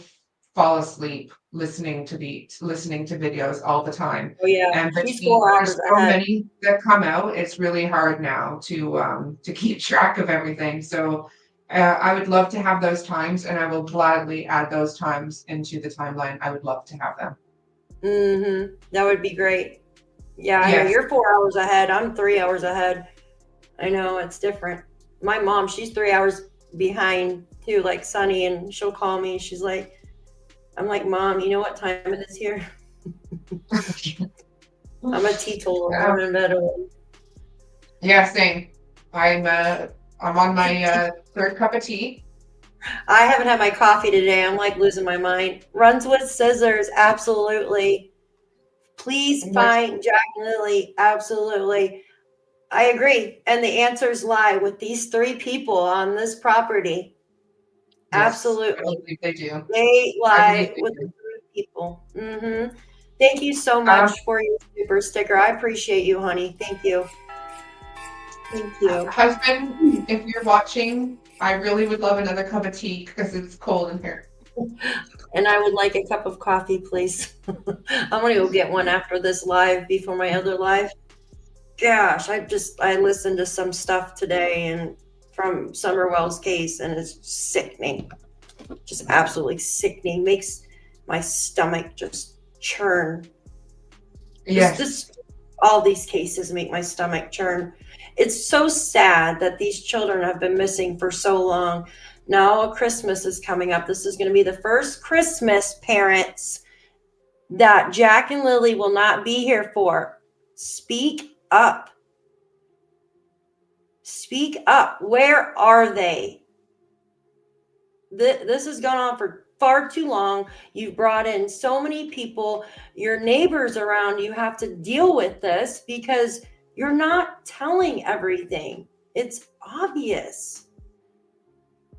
fall asleep listening to videos all the time. Oh yeah, and she's 4 hours there's so ahead. many that come out. It's really hard now to keep track of everything. So I would love to have those times, and I will gladly add those times into the timeline. I would love to have them. That would be great. Yeah, I know you're 4 hours ahead. I'm 3 hours ahead. I know it's different. My mom, she's 3 hours behind too, like Sunny, and she'll call me. She's like, I'm like, Mom, you know what time it is here? I'm a teetotaler. I'm in bed early. Yeah, same. I'm on my 3rd cup of tea. I haven't had my coffee today. I'm like losing my mind. Runs with scissors, absolutely. Please find Jack and Lilly, absolutely. I agree. And the answers lie with these 3 people on this property. Yes, absolutely. I believe they do. They lie with the 3 people. Thank you so much for your super sticker. I appreciate you, honey. Thank you. Thank you. Husband, if you're watching, I really would love another cup of tea because it's cold in here. And I would like a cup of coffee, please. I'm going to go get one after this live before my other live. Gosh, I listened to some stuff today and from Summerwell's case, and it's sickening. Just absolutely sickening. Makes my stomach just churn. Yes. All these cases make my stomach churn. It's so sad that these children have been missing for so long. Now Christmas is coming up. This is going to be the first Christmas, parents, that Jack and Lilly will not be here for. Speak up. Speak up. Where are they? This has gone on for far too long. You've brought in so many people, your neighbors around you have to deal with this because you're not telling everything. It's obvious.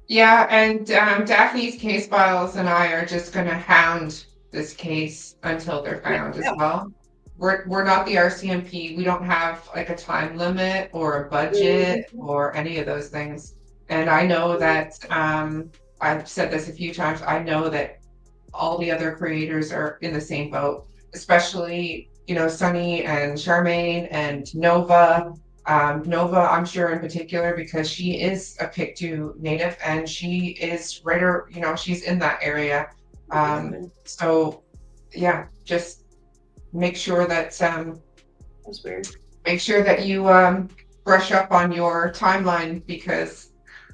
Yeah, and Daphne's case files and I are just going to hound this case until they're found as well. We're not the RCMP. We don't have like a time limit or a budget or any of those things. And I know that I've said this a few times. I know that all the other creators are in the same boat, especially, you know, Sunny and Charmaine and Nova. Nova, I'm sure in particular, because she is a PICTOU native and she is right, or, you know, she's in that area. So yeah, just make sure that That's weird. make sure that you brush up on your timeline, because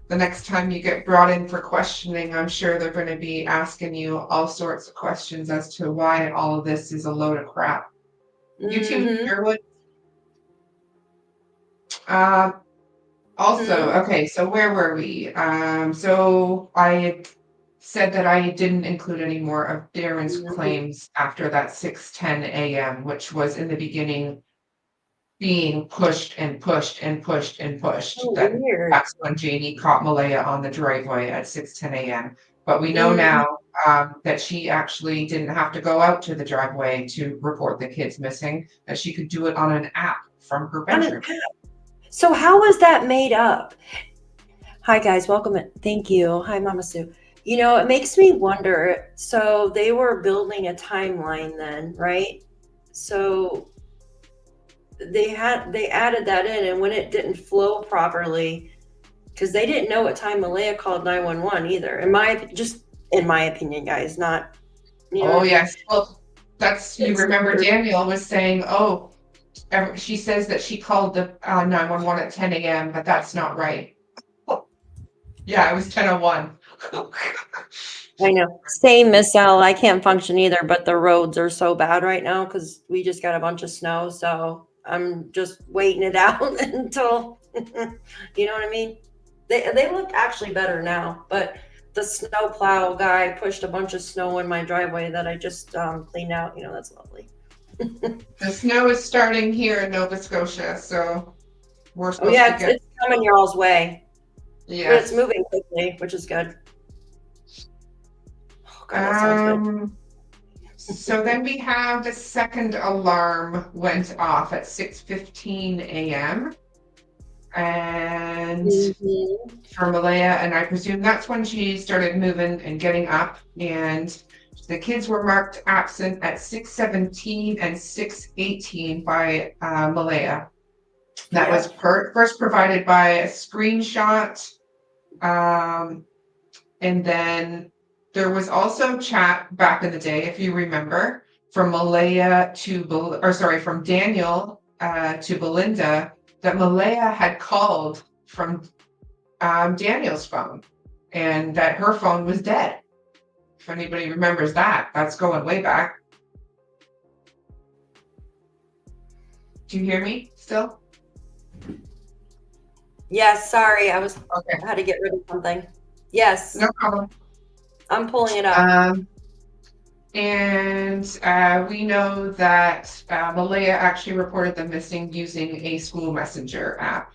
the next time you get brought in for questioning, I'm sure they're going to be asking you all sorts of questions as to why all of this is a load of crap. You too, Sherwood. Also, okay, so where were we? So I had said that I didn't include any more of Darren's claims after that 6:10 a.m., which was in the beginning being pushed and pushed and pushed and pushed. Oh, weird. That's when Janie caught Malaya on the driveway at 6:10 a.m. But we know now that she actually didn't have to go out to the driveway to report the kids missing, that she could do it on an app from her bedroom. So how was that made up? Hi guys, welcome. Thank you. Hi Mama Sue. You know, it makes me wonder. So they were building a timeline then, right? So they added that in, and when it didn't flow properly, because they didn't know what time Malaya called 911 either. In my opinion, guys, not. You know, Oh yes, well, that's, you remember Daniel was saying, oh, she says that she called the 911 at 10 a.m., but that's not right. Yeah, it was 10:01. I know. Same, Miss L. I can't function either, but the roads are so bad right now because we just got a bunch of snow. So I'm just waiting it out until, you know what I mean? They look actually better now, but the snow plow guy pushed a bunch of snow in my driveway that I just cleaned out. You know, that's lovely. The snow is starting here in Nova Scotia, so we're supposed to get. It's coming y'all's way. Yeah, But it's moving quickly, which is good. Oh, God, that sounds good. So then we have the second alarm went off at 6:15 a.m. And for Malaya, and I presume that's when she started moving and getting up, and the kids were marked absent at 6:17 and 6:18 by Malaya. That was first provided by a screenshot. And then there was also chat back in the day, if you remember, from Malaya from Daniel to Belinda, that Malaya had called from Daniel's phone, and that her phone was dead. If anybody remembers that, that's going way back. Do you hear me still? Yes, sorry, I Okay. had to get rid of something. Yes, No problem. I'm pulling it up. And we know that Malaya actually reported them missing using a school messenger app.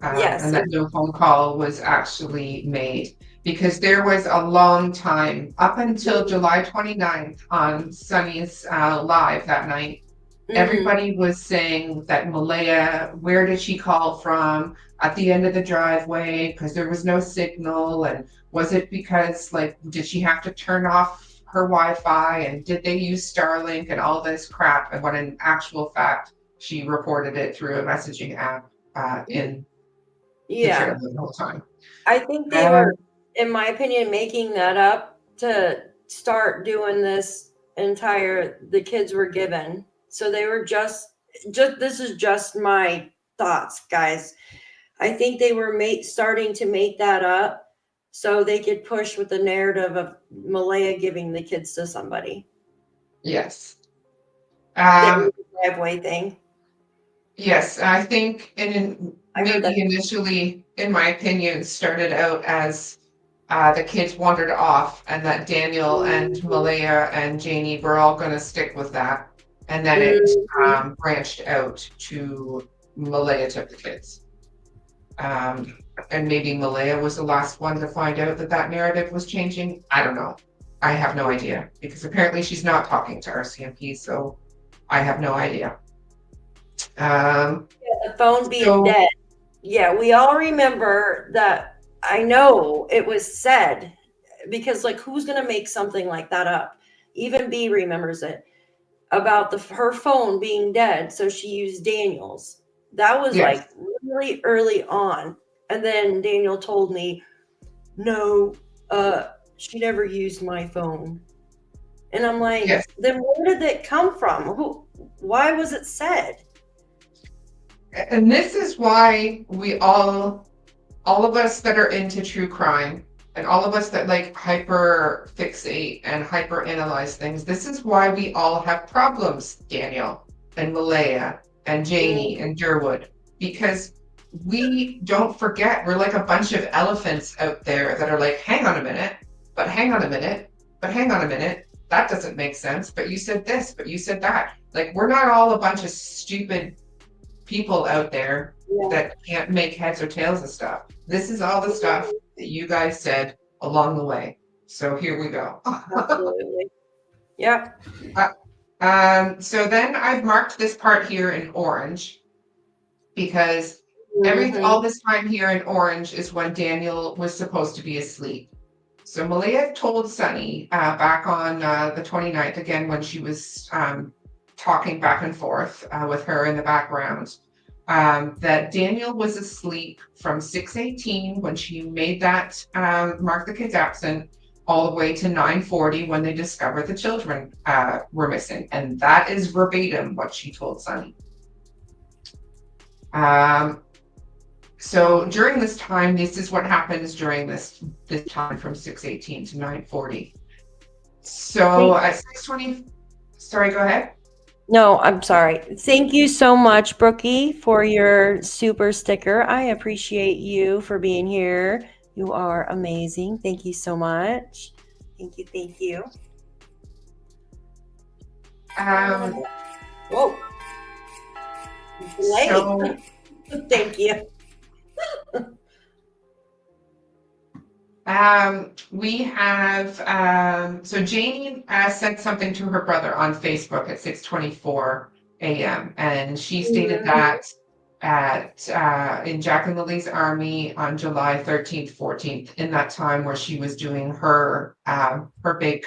Yes. And that no phone call was actually made, because there was a long time up until July 29th on Sunny's live that night. Everybody was saying that Malaya, where did she call from? At the end of the driveway, because there was no signal. And was it because, like, did she have to turn off her Wi-Fi? And did they use Starlink and all this crap? And when in actual fact, she reported it through a messaging app in the trailer the whole time. I think they were, in my opinion, making that up to start doing this the kids were given. So they were just this is just my thoughts, guys. I think they were starting to make that up so they could push with the narrative of Malaya giving the kids to somebody. Yes. The driveway thing. Yes, I think maybe initially, in my opinion, started out as the kids wandered off, and that Daniel and Malaya and Janie were all going to stick with that. And then it branched out to Malaya took the kids. And maybe Malaya was the last one to find out that that narrative was changing. I don't know. I have no idea, because apparently she's not talking to RCMP, so I have no idea. The phone being dead. Yeah, we all remember that. I know it was said, because like, who's gonna make something like that up? Even B remembers it, about her phone being dead, so she used Daniel's. That was like really early on. And then Daniel told me, no, she never used my phone. And I'm like, then where did it come from? Why was it said? And this is why we all of us that are into true crime, and all of us that like hyper fixate and hyper analyze things, this is why we all have problems, Daniel and Malaya and Janie and Durwood, because we don't forget. We're like a bunch of elephants out there that are like, hang on a minute, but hang on a minute, but hang on a minute. That doesn't make sense, but you said this, but you said that. Like, we're not all a bunch of stupid people out there that can't make heads or tails of stuff. This is all the stuff that you guys said along the way. So here we go. Absolutely. Yep. So then I've marked this part here in orange, because all this time here in orange is when Daniel was supposed to be asleep. So Malaya told Sunny back on the 29th, again, when she was talking back and forth with her in the background, that Daniel was asleep from 6:18 when she made that mark the kids absent, all the way to 9:40 when they discovered the children were missing. And that is verbatim what she told Sunny. So during this time, this is what happens during this time from 6:18 to 9:40. So at 6:20, sorry, go ahead. No, I'm sorry. Thank you so much, Brookie, for your super sticker. I appreciate you for being here. You are amazing. Thank you so much. Thank you. Thank you. Whoa. So, thank you. We have, so Janie sent something to her brother on Facebook at 6:24 a.m. And she stated that in Jack and Lilly's army on July 13th, 14th, in that time where she was doing her big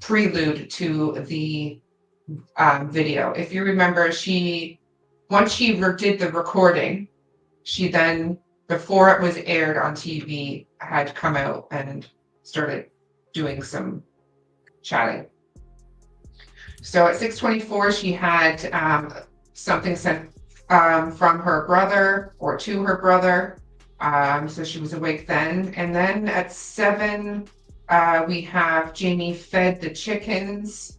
prelude to the video. If you remember, once she did the recording, she then, before it was aired on TV, had come out and started doing some chatting. So at 6:24, she had something sent from her brother, or to her brother. So she was awake then. And then at 7, we have Jamie fed the chickens,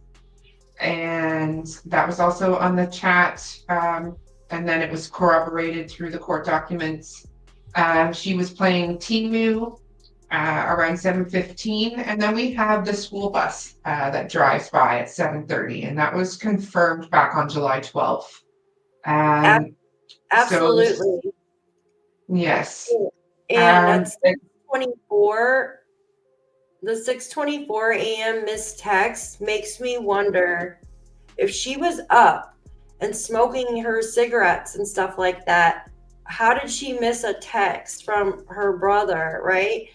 and that was also on the chat. And then it was corroborated through the court documents. She was playing Timu around 7:15, and then we have the school bus that drives by at 7:30, and that was confirmed back on July 12th. Absolutely. So, yes. And at 6:24, the 6:24 a.m. missed text makes me wonder if she was up and smoking her cigarettes and stuff like that. How did she miss a text from her brother, right?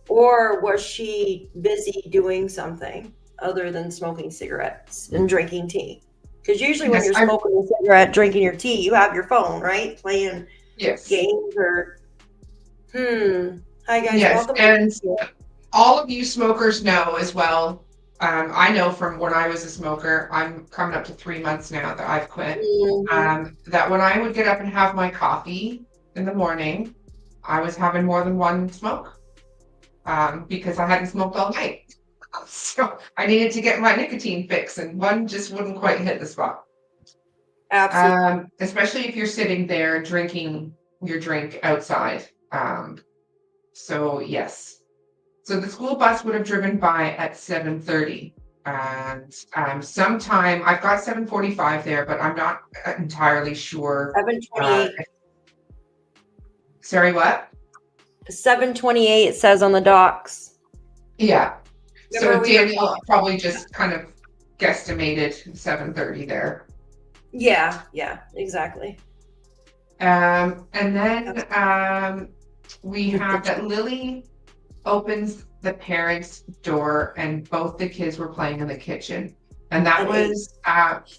Or was she busy doing something other than smoking cigarettes and drinking tea? Because usually when you're smoking a cigarette, drinking your tea, you have your phone, right? Playing games or... Hi, guys. Yes, Welcome. and all of you smokers know as well. I know from when I was a smoker, I'm coming up to 3 months now that I've quit, that when I would get up and have my coffee in the morning, I was having more than one smoke because I hadn't smoked all night. So I needed to get my nicotine fix, and one just wouldn't quite hit the spot. Especially if you're sitting there drinking your drink outside. So yes. So the school bus would have driven by at 7:30. And sometime I've got 7:45 there, but I'm not entirely sure. 7:28. Sorry, what? 7:28 it says on the docs. Yeah. Remember So we were- Daniel probably just kind of guesstimated 7:30 there. Yeah, exactly. And then we have that Lilly opens the parents' door and both the kids were playing in the kitchen. And that At was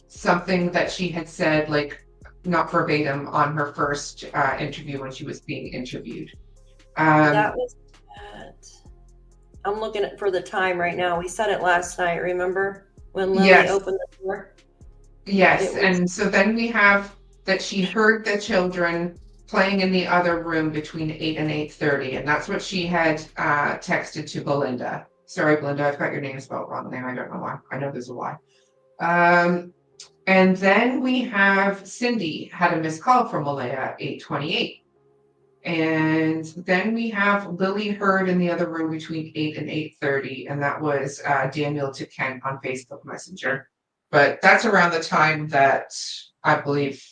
something that she had said, like, not verbatim on her first interview when she was being interviewed. That was at, I'm looking at for the time right now. We said it last night, remember? When Lilly Yes. opened the door. Yes, It was- and so then we have that she heard the children playing in the other room between 8 and 8:30, and that's what she had texted to Belinda. Sorry, Belinda, I've got your name spelled wrong there. I don't know why. I know there's a why. And then we have Cindy had a missed call from Malaya at 8:28. And then we have Lilly heard in the other room between 8 and 8:30, and that was Daniel to Kent on Facebook Messenger. But that's around the time that I believe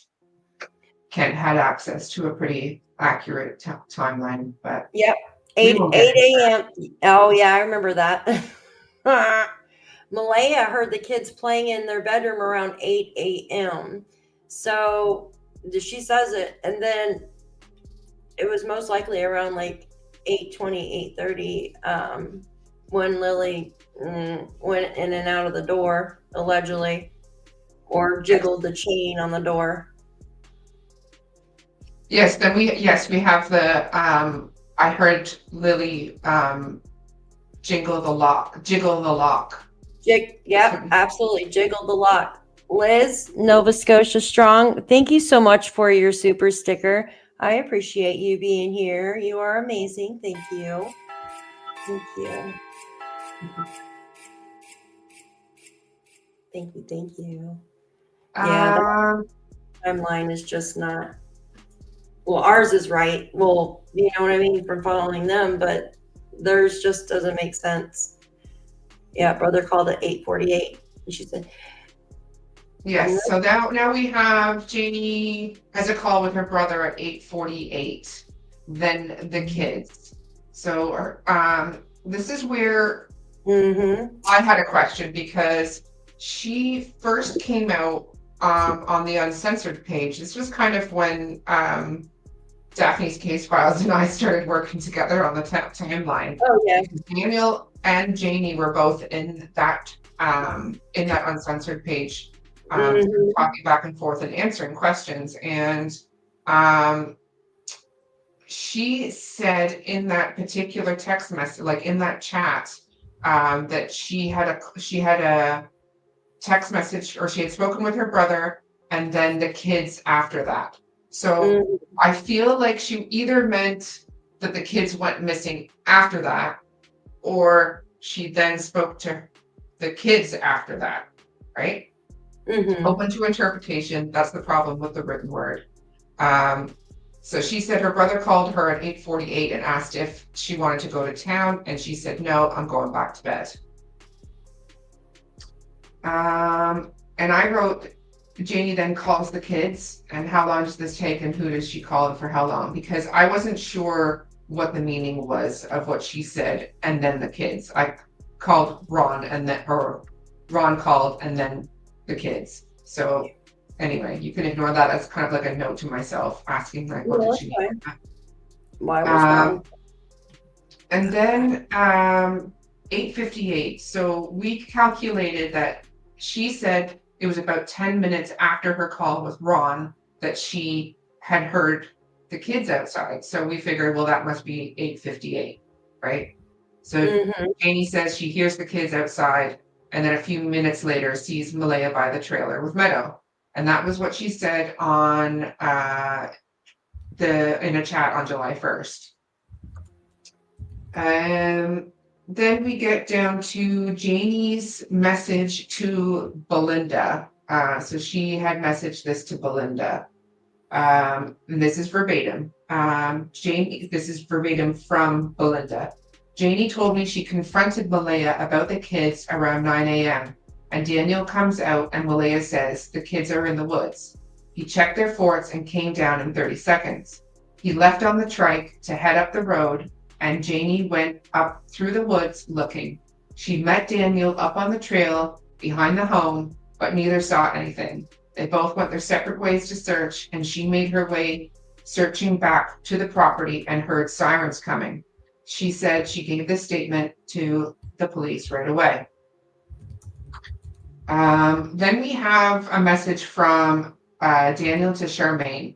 Kent had access to a pretty accurate timeline. But Yep. We 8 won't get 8 a.m. Oh yeah, I remember that. Malaya heard the kids playing in their bedroom around 8 a.m. So she says it, and then it was most likely around like 8:20, 8:30 when Lilly went in and out of the door, allegedly, or jiggled the chain on the door. yes, then we have the I heard Lilly jiggle the lock. Yep, absolutely. Jiggled the lock. Liz, Nova Scotia Strong, thank you so much for your super sticker. I appreciate you being here. You are amazing. Thank you. Thank you. Thank you. Yeah, the timeline is just not. Well, ours is right. Well, you know what I mean, from following them, but theirs just doesn't make sense. Yeah, brother called at 8:48. And she said, Yes, so now we have Janie has a call with her brother at 8:48, then the kids. So this is where I had a question because she first came out on the uncensored page. This was kind of when Daphne's Case Files and I started working together on the timeline. Oh yeah. Daniel and Janie were both in that uncensored page, talking back and forth and answering questions. And she said in that particular text message, like in that chat, that she had a text message, or she had spoken with her brother and then the kids after that. So I feel like she either meant that the kids went missing after that, or she then spoke to the kids after that, right? Open to interpretation. That's the problem with the written word. So she said her brother called her at 8:48 and asked if she wanted to go to town, and she said, no, I'm going back to bed. And I wrote, Janie then calls the kids, and how long does this take, and who does she call, and for how long? Because I wasn't sure what the meaning was of what she said, and then the kids. I called Ron, or Ron called, and then the kids. So anyway, you can ignore that as kind of like a note to myself, asking like, what did she mean? Why was wrong? And then 8:58. So we calculated that she said it was about 10 minutes after her call with Ron that she had heard the kids outside. So we figured, well, that must be 8:58, right? So Janie says she hears the kids outside, and then a few minutes later sees Malaya by the trailer with Meadow. And that was what she said on in a chat on July 1st. Then we get down to Janie's message to Belinda. So she had messaged this to Belinda. And this is verbatim. Janie, this is verbatim from Belinda. Janie told me she confronted Malaya about the kids around 9 a.m. and Daniel comes out and Malaya says the kids are in the woods. He checked their forts and came down in 30 seconds. He left on the trike to head up the road and Janie went up through the woods looking. She met Daniel up on the trail behind the home, but neither saw anything. They both went their separate ways to search and she made her way searching back to the property and heard sirens coming. She said she gave this statement to the police right away. Then we have a message from Daniel to Charmaine.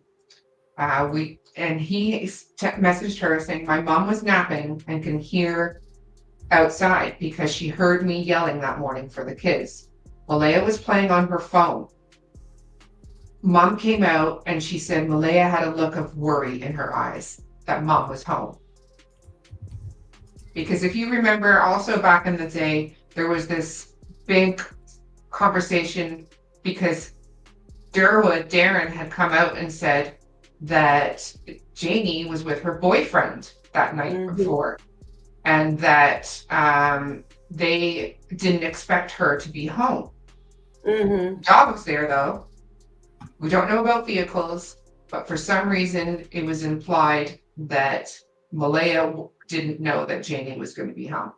He messaged her saying, my mom was napping and can hear outside because she heard me yelling that morning for the kids. Malaya was playing on her phone. Mom came out and she said Malaya had a look of worry in her eyes that mom was home. Because if you remember also back in the day, there was this big conversation because Darren had come out and said that Janie was with her boyfriend that night before and that they didn't expect her to be home. The dog was there though. We don't know about vehicles, but for some reason it was implied that Malaya didn't know that Janie was going to be home.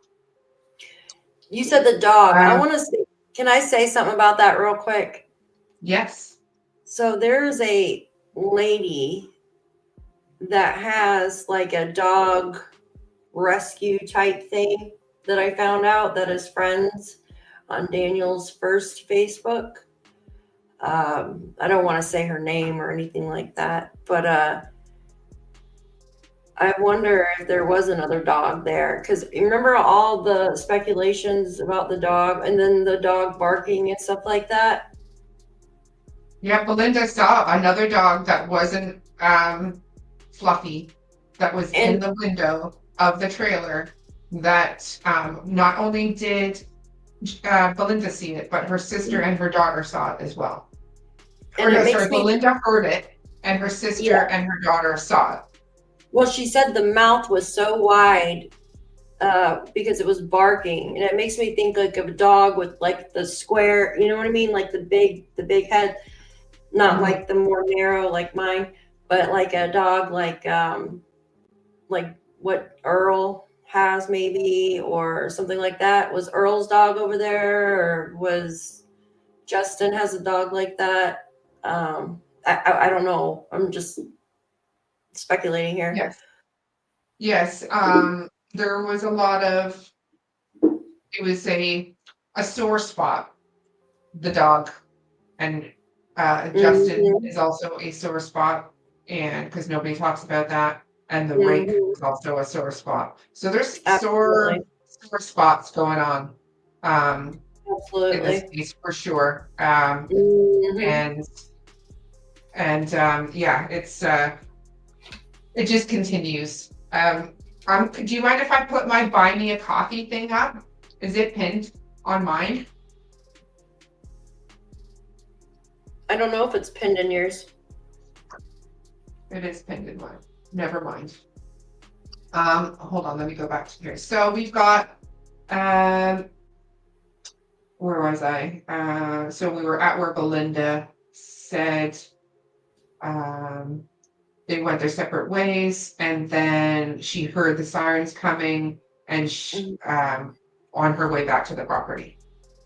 You said the dog. I want to say, can I say something about that real quick? Yes. So there's a lady that has like a dog rescue type thing that I found out that is friends on Daniel's first Facebook. I don't want to say her name or anything like that, but I wonder if there was another dog there, because you remember all the speculations about the dog and then the dog barking and stuff like that? Yeah, Belinda saw another dog that wasn't Fluffy, that was in the window of the trailer that not only did Belinda see it, but her sister and her daughter saw it as well. Belinda heard it, and her sister and her daughter saw it. Well, she said the mouth was so wide because it was barking, and it makes me think like of a dog with like the square, you know what I mean, like the big head, not like the more narrow like mine, but like a dog like what Earl has maybe, or something like that. Was Earl's dog over there, or was Justin has a dog like that? I don't know. I'm just speculating here. Yes. There was a lot of, it was a sore spot, the dog, and Justin is also a sore spot, and because nobody talks about that, and the rake is also a sore spot. So there's sore spots going on. Absolutely. In this case for sure. Yeah, it's it just continues. Do you mind if I put my buy me a coffee thing up? Is it pinned on mine? I don't know if it's pinned in yours. It is pinned in mine. Never mind. Hold on, let me go back to here. So we've got where was I? So we were at where Belinda said they went their separate ways, and then she heard the sirens coming, and she, on her way back to the property.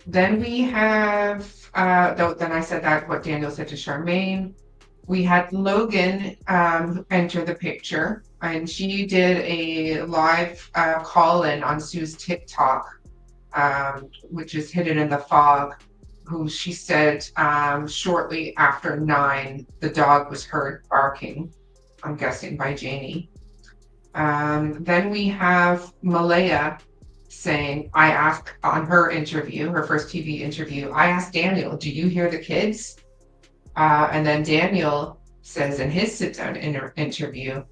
Then we have, then I said that what Daniel said to Charmaine. We had Logan enter the picture, and she did a live call-in on Sue's TikTok, which is Hidden in the Fog, who she said shortly after 9, the dog was heard barking, I'm guessing by Janie. Then we have Malaya saying, I asked on her interview, her first TV interview, I asked Daniel, do you hear the kids? And then Daniel says in his sit-down interview,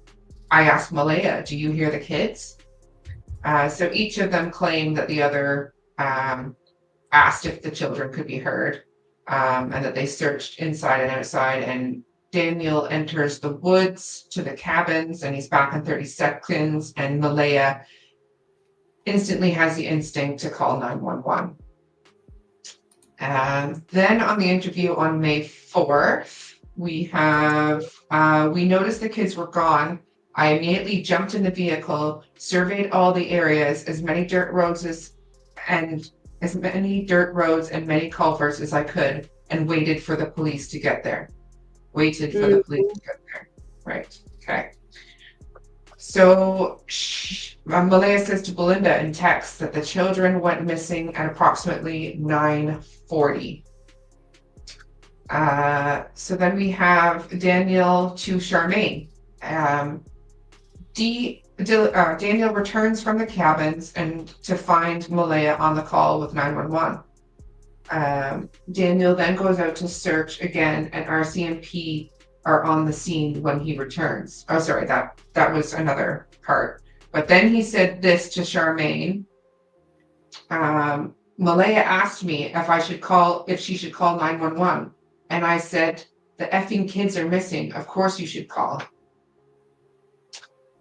I asked Malaya, do you hear the kids? So each of them claimed that the other asked if the children could be heard, and that they searched inside and outside, and Daniel enters the woods to the cabins, and he's back in 30 seconds, and Malaya instantly has the instinct to call 911. And then on the interview on May 4th, we noticed the kids were gone. I immediately jumped in the vehicle, surveyed all the areas, as many dirt roads and many culverts as I could, and waited for the police to get there. Right. Okay. So Malaya says to Belinda in text that the children went missing at approximately 9:40. So then we have Daniel to Charmaine. Daniel returns from the cabins and to find Malaya on the call with 911. Daniel then goes out to search again, and RCMP are on the scene when he returns. Oh, sorry, that was another part. But then he said this to Charmaine. Malaya asked me if she should call 911. And I said, the effing kids are missing. Of course you should call.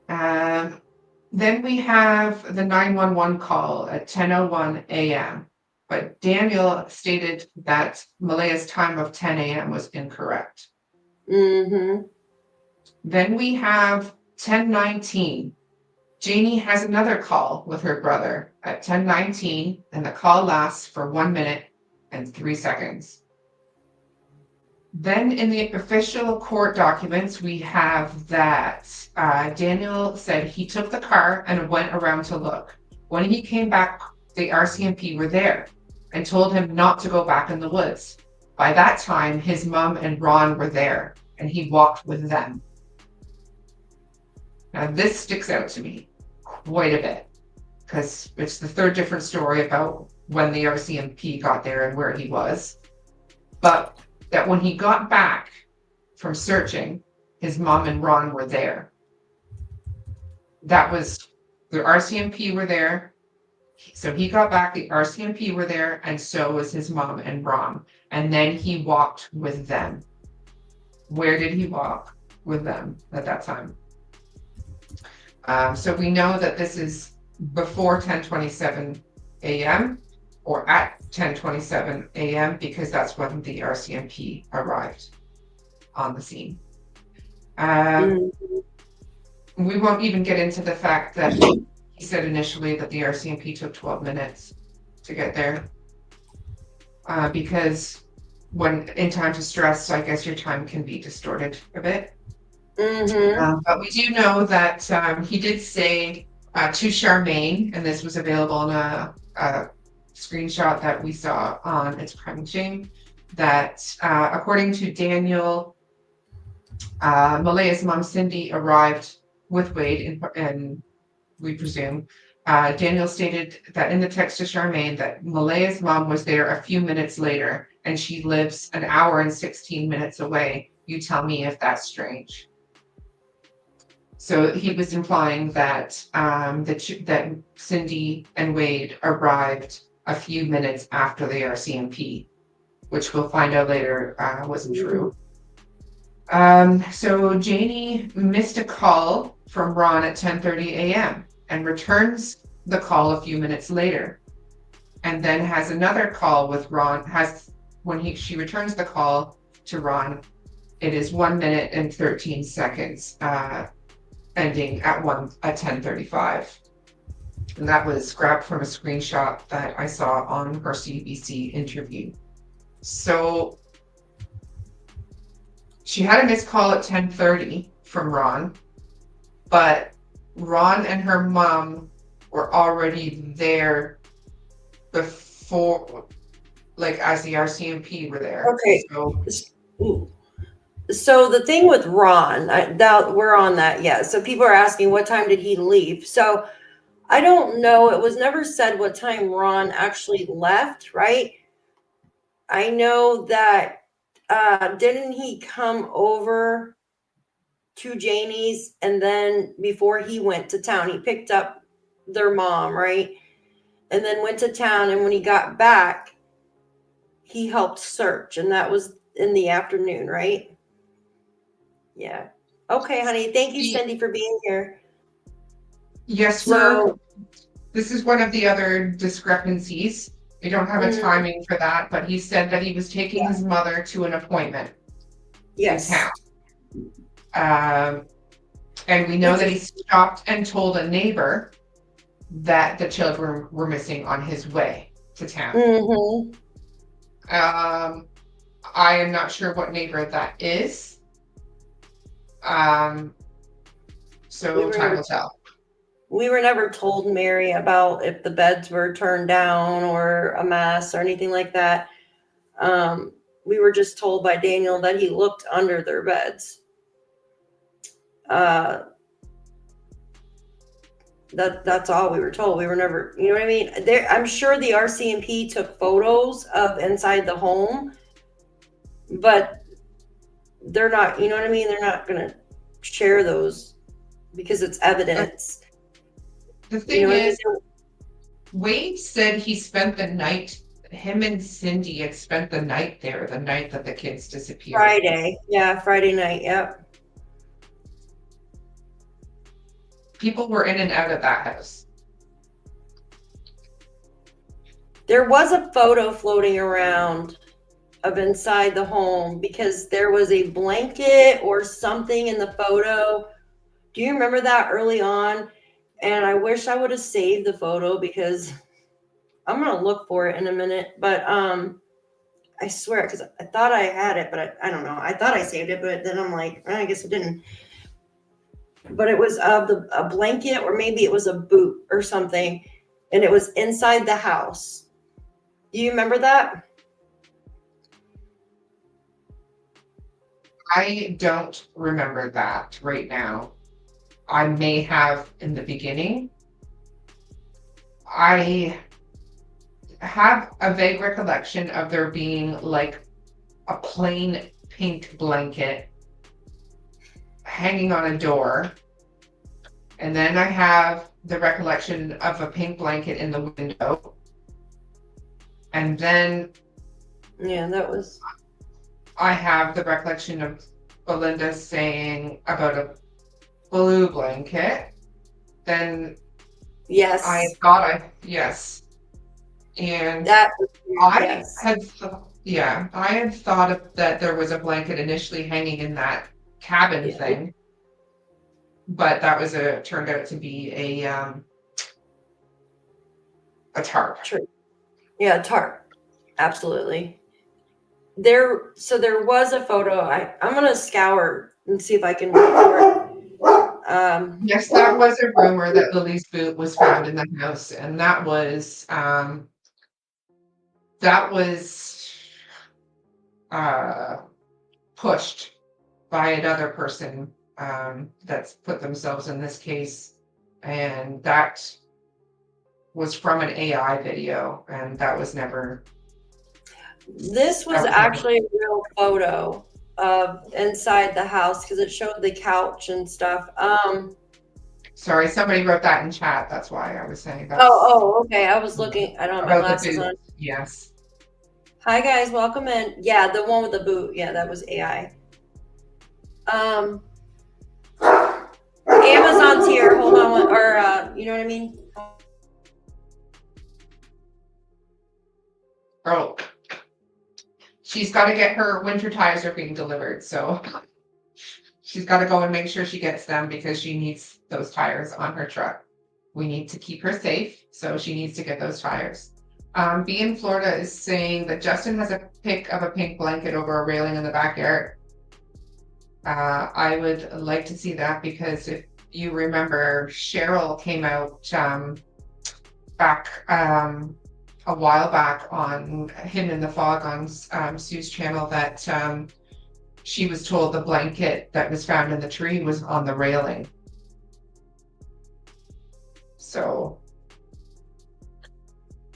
Then we have the 911 call at 10:01 a.m. But Daniel stated that Malaya's time of 10 a.m. was incorrect. Mm-hmm. Then we have 10:19. Janie has another call with her brother at 10:19, and the call lasts for 1 minute and 3 seconds. Then in the official court documents, we have that Daniel said he took the car and went around to look. When he came back, the RCMP were there and told him not to go back in the woods. By that time, his mom and Ron were there, and he walked with them. Now, this sticks out to me quite a bit, because it's the third different story about when the RCMP got there and where he was. But that when he got back from searching, his mom and Ron were there. That was, the RCMP were there. So he got back, the RCMP were there, and so was his mom and Ron. And then he walked with them. Where did he walk with them at that time? So we know that this is before 10:27 a.m. or at 10:27 a.m. because that's when the RCMP arrived on the scene. We won't even get into the fact that he said initially that the RCMP took 12 minutes to get there, because when in times of stress, I guess your time can be distorted a bit. But we do know that he did say to Charmaine, and this was available on a screenshot that we saw on It's Crime and Shame, that according to Daniel, Malaya's mom Cindy arrived with Wade, and we presume Daniel stated that in the text to Charmaine that Malaya's mom was there a few minutes later, and she lives an hour and 16 minutes away. You tell me if that's strange. So he was implying that that Cindy and Wade arrived a few minutes after the RCMP, which we'll find out later wasn't true. So Janie missed a call from Ron at 10:30 a.m. and returns the call a few minutes later, and then has another call with Ron. She returns the call to Ron, it is 1 minute and 13 seconds, ending at 10:35. And that was grabbed from a screenshot that I saw on her CBC interview. So she had a missed call at 10:30 from Ron, but Ron and her mom were already there before, like as the RCMP were there. Okay. So, So the thing with Ron, we're on that yet. So people are asking what time did he leave? So I don't know. It was never said what time Ron actually left, right? I know that didn't he come over to Janie's, and then before he went to town, he picked up their mom, right? And then went to town, and when he got back, he helped search, and that was in the afternoon, right? Yeah. Okay, honey. Thank you, The- Cindy, for being here. Yes, So, this is one of the other discrepancies. We don't have a Mhm. timing for that, but he said that he was taking his mother to an appointment in yes. town. And we know that he stopped and told a neighbor that the children were missing on his way to town. Mm-hmm. I am not sure what neighbor that is. So time will tell. We were never told, Mary, about if the beds were turned down or a mess or anything like that. We were just told by Daniel that he looked under their beds. That's all we were told. We were never, you know what I mean? I'm sure the RCMP took photos of inside the home, but they're not, you know what I mean? They're not going to share those because it's evidence. The thing You know what I is, mean? Wade said he spent the night, him and Cindy had spent the night there, the night that the kids disappeared. Friday. Yeah, Friday night. Yep. People were in and out of that house. There was a photo floating around of inside the home because there was a blanket or something in the photo. Do you remember that early on? And I wish I would have saved the photo because I'm going to look for it in a minute. But I swear, because I thought I had it, but I don't know. I thought I saved it, but then I'm like, I guess I didn't. But it was of a blanket or maybe it was a boot or something. And it was inside the house. Do you remember that? I don't remember that right now. I may have in the beginning. I have a vague recollection of there being like a plain pink blanket hanging on a door. And then I have the recollection of a pink blanket in the window. And then Yeah, that was. I have the recollection of Belinda saying about a blue blanket. Then Yes. yes. And That. I Yes. had thought that there was a blanket initially hanging in that cabin thing, but that was turned out to be a tarp. True. Yeah, tarp. Absolutely. There was a photo. I'm gonna scour and see if I can look for it. Yes, that was a rumor that Lily's boot was found in the house, and that was pushed by another person that's put themselves in this case, and that was from an AI video, and that was never. This was actually a real photo of inside the house because it showed the couch and stuff. Sorry, somebody wrote that in chat. That's why I was saying that. Oh, okay. I was looking. I don't have my About the glasses boot. on. Yes. Hi guys, welcome in. Yeah, the one with the boot. Yeah, that was AI. Amazon's here. Hold on, or you know what I mean? Oh, she's got to get her winter tires are being delivered, so she's got to go and make sure she gets them because she needs those tires on her truck. We need to keep her safe, so she needs to get those tires. B in Florida is saying that Justin has a pic of a pink blanket over a railing in the backyard. I would like to see that because if you remember, Cheryl came out back a while back on Him in the Fog on Sue's channel that she was told the blanket that was found in the tree was on the railing. So,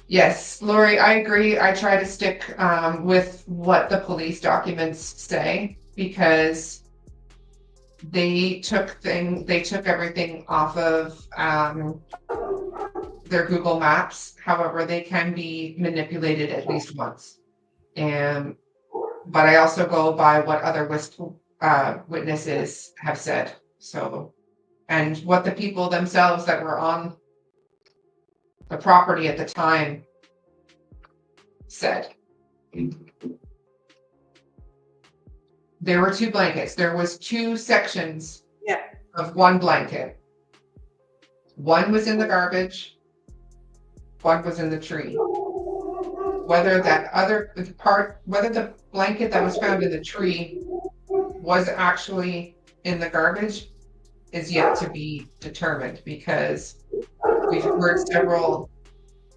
yes, Lori, I agree. I try to stick with what the police documents say because they took everything off of their Google Maps. However, they can be manipulated at least once. But I also go by what other witnesses have said. So, and what the people themselves that were on the property at the time said. There were 2 blankets. There was 2 sections of one blanket. One was in the garbage, one was in the tree. Whether the blanket that was found in the tree was actually in the garbage is yet to be determined, because we've heard several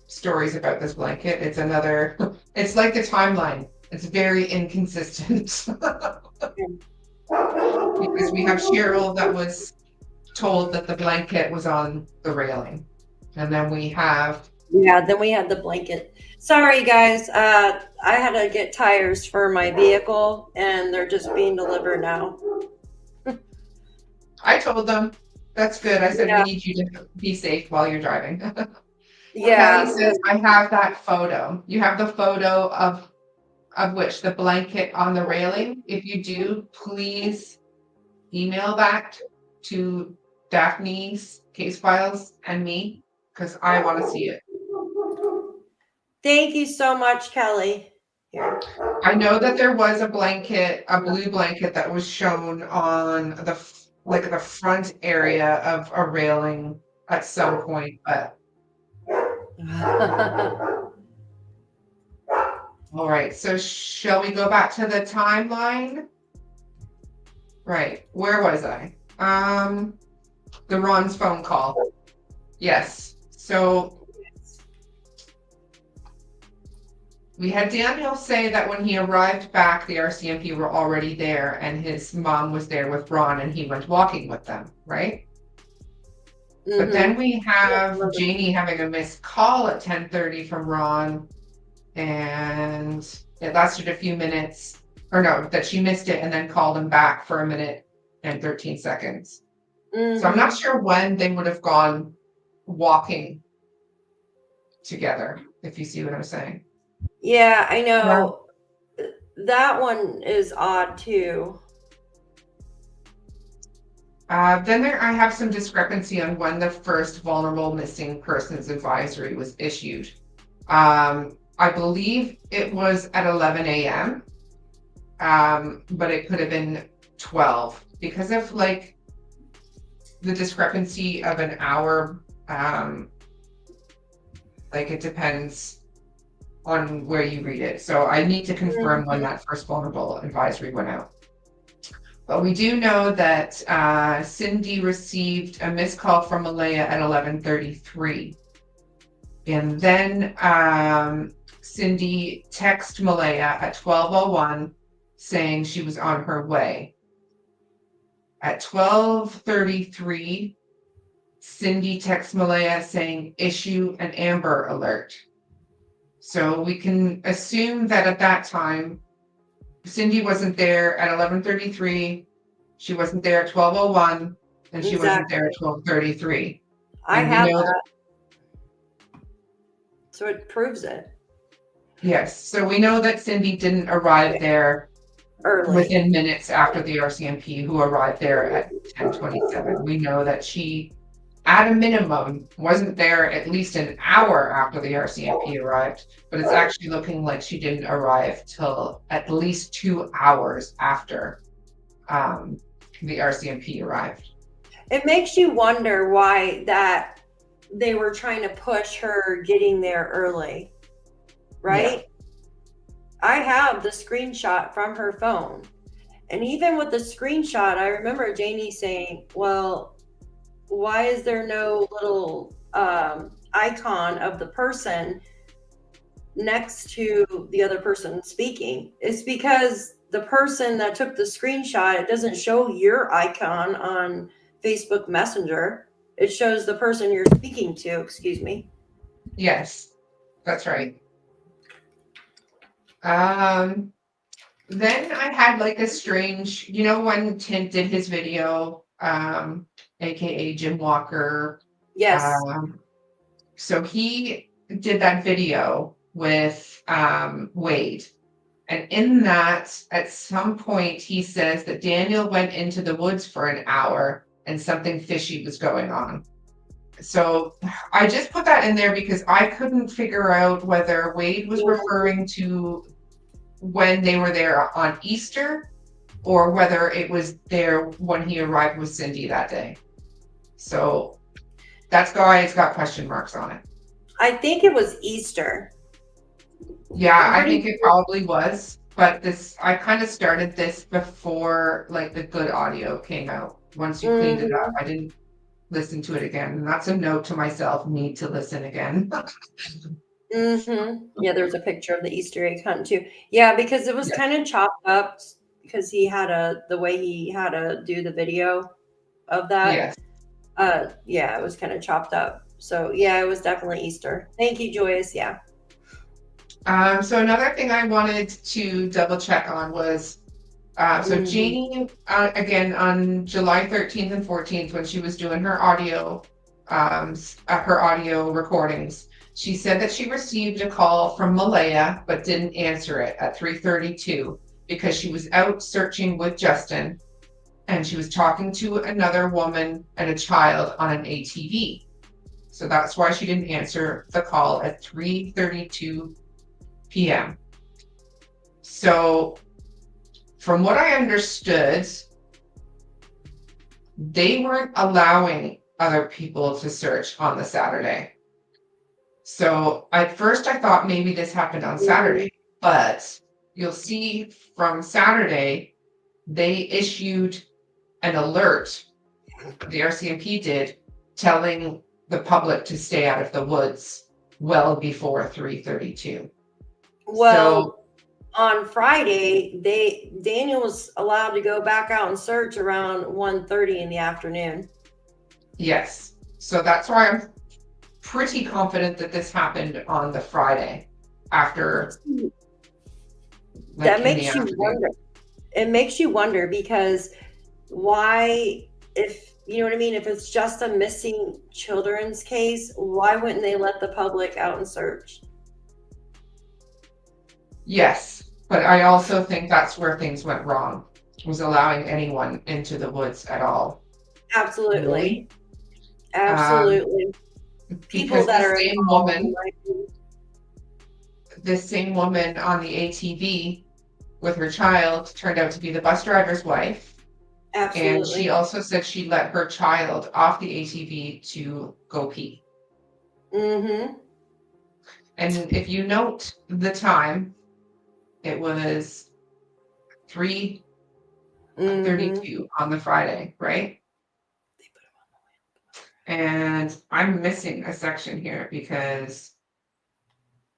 stories about this blanket. It's like the timeline. It's very inconsistent. Because we have Cheryl that was told that the blanket was on the railing. And then we have... then we had the blanket. Sorry, guys. I had to get tires for my vehicle, and they're just being delivered now. I told them, that's good. I said, we need you to be safe while you're driving. Yeah. Kelly says, I have that photo. You have the photo of which? The blanket on the railing? If you do, please email that to Daphne's case files and me, because I want to see it. Thank you so much, Kelly. Here. I know that there was a blanket, a blue blanket that was shown on the front area of a railing at some point, but all right, so shall we go back to the timeline? Right, where was I? The Ron's phone call. Yes, so we had Daniel say that when he arrived back, the RCMP were already there and his mom was there with Ron and he went walking with them, right? Mm-hmm. But then we have Janie having a missed call at 10:30 from Ron, and it lasted a few minutes, or no, that she missed it and then called him back for 1 minute and 13 seconds. Mm-hmm. So I'm not sure when they would have gone walking together, if you see what I'm saying. Yeah, I know. Yeah. That one is odd too. Then I have some discrepancy on when the first vulnerable missing persons advisory was issued. I believe it was at 11 a.m., but it could have been 12 because of like the discrepancy of an hour. Like it depends on where you read it. So I need to confirm when that first vulnerable advisory went out. But we do know that Cindy received a missed call from Malaya at 11:33. And then Cindy texted Malaya at 12:01 saying she was on her way. At 12:33, Cindy texts Malaya saying issue an Amber Alert. So we can assume that at that time, Cindy wasn't there at 11:33. She wasn't there at 12:01, and she wasn't there at 12:33. I have that. So it proves it. Yes. So we know that Cindy didn't arrive there early, within minutes after the RCMP, who arrived there at 10:27. We know that she, at a minimum, wasn't there at least an hour after the RCMP arrived, but it's actually looking like she didn't arrive till at least 2 hours after the RCMP arrived. It makes you wonder why that they were trying to push her getting there early, right? Yeah. I have the screenshot from her phone. And even with the screenshot, I remember Janie saying, well, why is there no little icon of the person next to the other person speaking? It's because the person that took the screenshot, it doesn't show your icon on Facebook Messenger. It shows the person you're speaking to, excuse me. Yes, that's right. Then I had like a strange, you know, when Tint did his video, aka Jim Walker. Yes. So he did that video with Wade, And in that, at some point, he says that Daniel went into the woods for an hour and something fishy was going on. So I just put that in there because I couldn't figure out whether Wade was referring to when they were there on Easter or whether it was there when he arrived with Cindy that day. So that's why it's got question marks on it. I think it was Easter. Yeah, I think it probably was. But I kind of started this before like the good audio came out. Once you cleaned it up, I didn't listen to it again. And that's a note to myself, need to listen again. Yeah, there's a picture of the Easter egg hunt too. Yeah, because it was kind of chopped up because he had the way he had to do the video of that. Yes. Yeah, it was kind of chopped up. So yeah, it was definitely Easter. Thank you, Joyce. Yeah. So another thing I wanted to double check on was, so Janie, again, on July 13th and 14th, when she was doing her audio recordings, she said that she received a call from Malaya, but didn't answer it at 3:32 because she was out searching with Justin and she was talking to another woman and a child on an ATV. So that's why she didn't answer the call at 3:32 p.m. So from what I understood, they weren't allowing other people to search on the Saturday. So at first I thought maybe this happened on Saturday, but you'll see from Saturday, they issued an alert, the RCMP did, telling the public to stay out of the woods well before 3:32. Well, on Friday, Daniel was allowed to go back out and search around 1:30 in the afternoon. Yes. So that's why I'm pretty confident that this happened on the Friday after. That makes you wonder. It makes you wonder because why, if you know what I mean, if it's just a missing children's case, why wouldn't they let the public out and search? Yes, but I also think that's where things went wrong, was allowing anyone into the woods at all. Absolutely. Really? Absolutely. People that are this same woman on the ATV with her child turned out to be the bus driver's wife. Absolutely. And she also said she let her child off the ATV to go pee. And if you note the time, it was 3:32 on the Friday, right? And I'm missing a section here because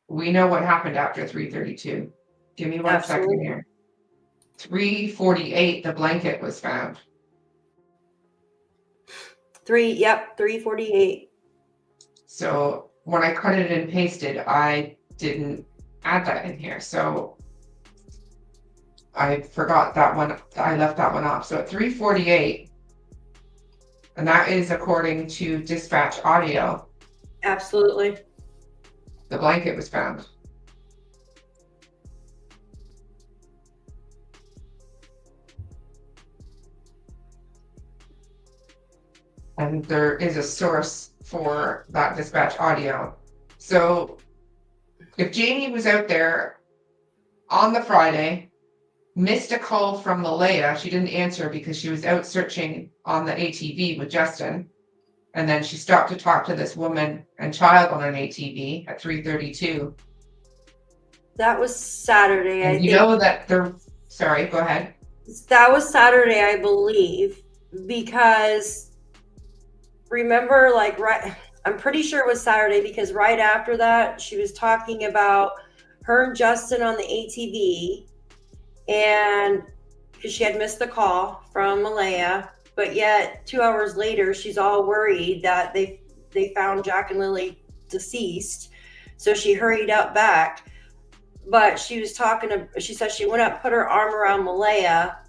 we know what happened after 3:32. Give me one second here. 3:48, the blanket was found. 3:48. So when I cut it and pasted, I didn't add that in here. So I forgot that one. I left that one off. So at 3:48, and that is according to dispatch audio. Absolutely. The blanket was found. And there is a source for that dispatch audio. So if Jamie was out there on the Friday, missed a call from Malaya, she didn't answer because she was out searching on the ATV with Justin. And then she stopped to talk to this woman and child on an ATV at 3:32. That was Saturday, I think. You know that sorry, go ahead. That was Saturday, I believe, because remember, I'm pretty sure it was Saturday because right after that, she was talking about her and Justin on the ATV, and because she had missed the call from Malaya, but yet 2 hours later, she's all worried that they found Jack and Lilly deceased. So she hurried up back, but she said she went up, put her arm around Malaya,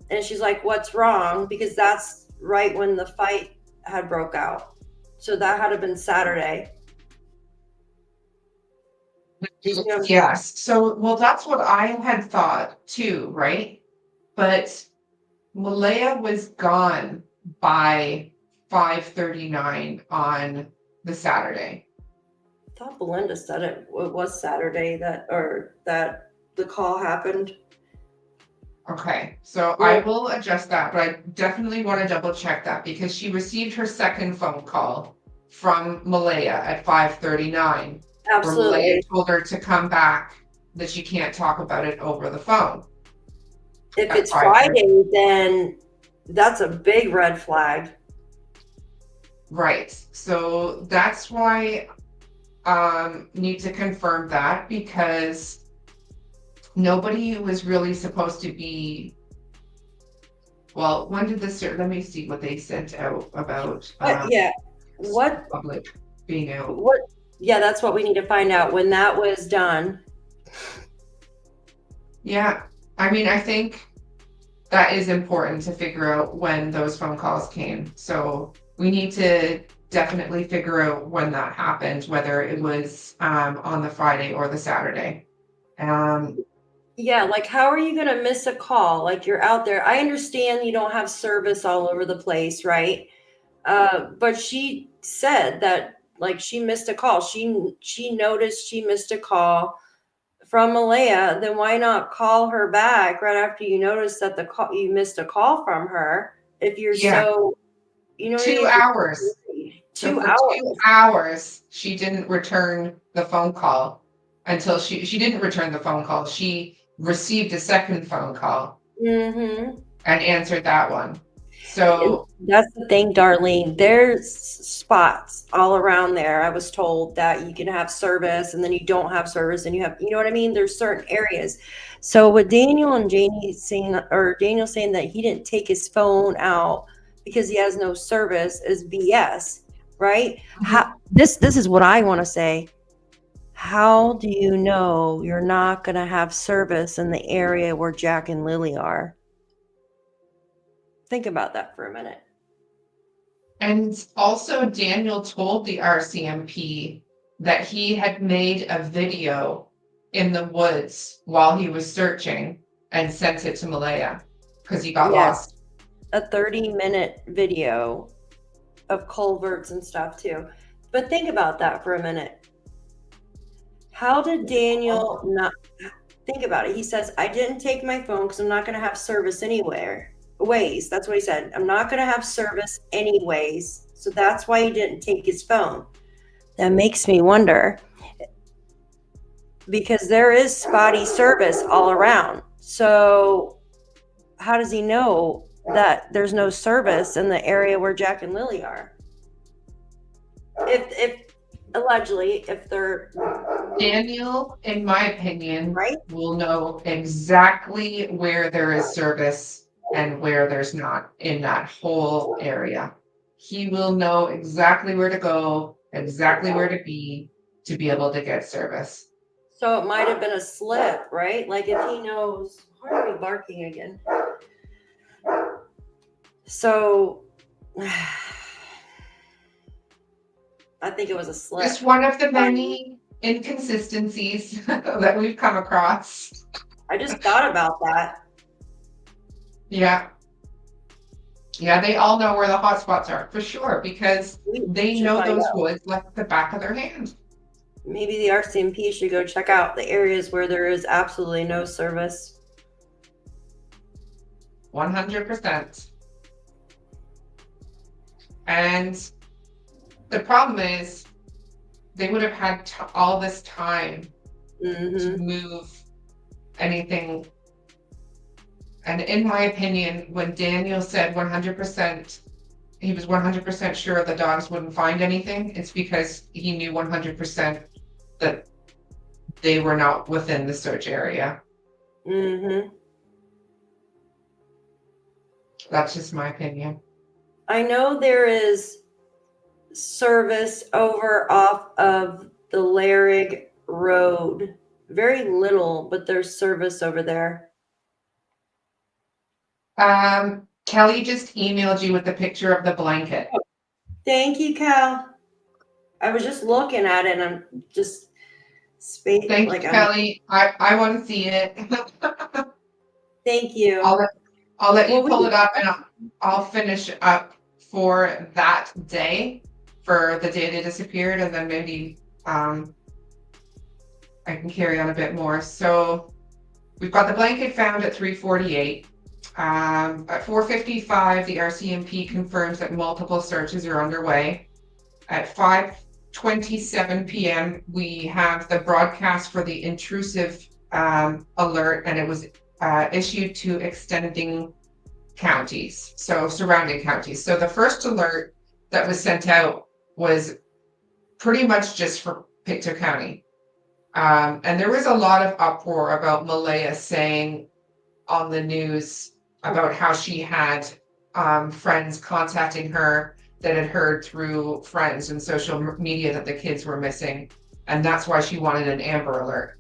and she's like, "What's wrong?" Because that's right when the fight had broke out. So that had to have been Saturday. Yes, so, well, that's what I had thought too, right? But Malaya was gone by 5:39 on the Saturday. I thought Belinda said it was Saturday that the call happened. Okay, so I will adjust that, but I definitely want to double check that because she received her second phone call from Malaya at 5:39. Where Malaya Absolutely. told her to come back, that she can't talk about it over the phone. If At it's 5:30. Friday, then that's a big red flag. Right, so that's why need to confirm that because nobody was really supposed to be. Well, when did this? Let me see what they sent out about Yeah. What? public being out. What? Yeah, that's what we need to find out when that was done. Yeah, I mean, I think that is important to figure out when those phone calls came. So we need to definitely figure out when that happened, whether it was on the Friday or the Saturday. Yeah, like how are you going to miss a call? Like you're out there. I understand you don't have service all over the place, right? But she said that like she missed a call. She noticed she missed a call from Malaya. Then why not call her back right after you notice that you missed a call from her? If you're Yeah. so, you know, 2 hours. So 2 for hours. 2 hours, she didn't return the phone call until she didn't return the phone call. She received a second phone call Mm-hmm. and answered that one. So That's the thing, Darlene. There's spots all around there. I was told that you can have service and then you don't have service and you know what I mean? There's certain areas. So with Daniel and Janie saying, or Daniel saying that he didn't take his phone out because he has no service is BS, right? This is what I want to say. How do you know you're not going to have service in the area where Jack and Lily are? Think about that for a minute. And also, Daniel told the RCMP that he had made a video in the woods while he was searching and sent it to Malaya because he got lost. A 30-minute video of culverts and stuff too. But think about that for a minute. How did Daniel not think about it? He says, I didn't take my phone because I'm not going to have service anywhere. That's what he said. I'm not going to have service anyways. So that's why he didn't take his phone. That makes me wonder because there is spotty service all around. So how does he know that there's no service in the area where Jack and Lily are? If allegedly, if they're Daniel, in my opinion, right, will know exactly where there is service and where there's not in that whole area. He will know exactly where to go, exactly where to be able to get service. so it might have been a slip, right? Like if he knows, why are we barking again? So I think it was a slip. It's one of the many inconsistencies that we've come across. I just thought about that. Yeah. Yeah, they all know where the hot spots are for sure because they should know find those out. woods like the back of their hand. Maybe the RCMP should go check out the areas where there is absolutely no service. 100%. And the problem is they would have had all this time to move anything. And in my opinion, when Daniel said 100%, he was 100% sure the dogs wouldn't find anything, it's because he knew 100% that they were not within the search area. That's just my opinion. I know there is service over off of the Larrig Road. Very little, but there's service over there. Kelly just emailed you with the picture of the blanket. Thank you, Cal. I was just looking at it and I'm just, space. Thank Like you, Kelly. I want to see it. Thank you. I'll let you Well, pull it up, and I'll finish up for that day, for the day they disappeared, and then maybe I can carry on a bit more. So we've got the blanket found at 3:48. At 4:55, the RCMP confirms that multiple searches are underway. At 5:27 p.m., we have the broadcast for the intrusive alert, and it was issued to extending counties, so surrounding counties. So the first alert that was sent out was pretty much just for PICTOU County. And there was a lot of uproar about Malaya saying on the news about how she had friends contacting her that had heard through friends and social media that the kids were missing. And that's why she wanted an Amber Alert.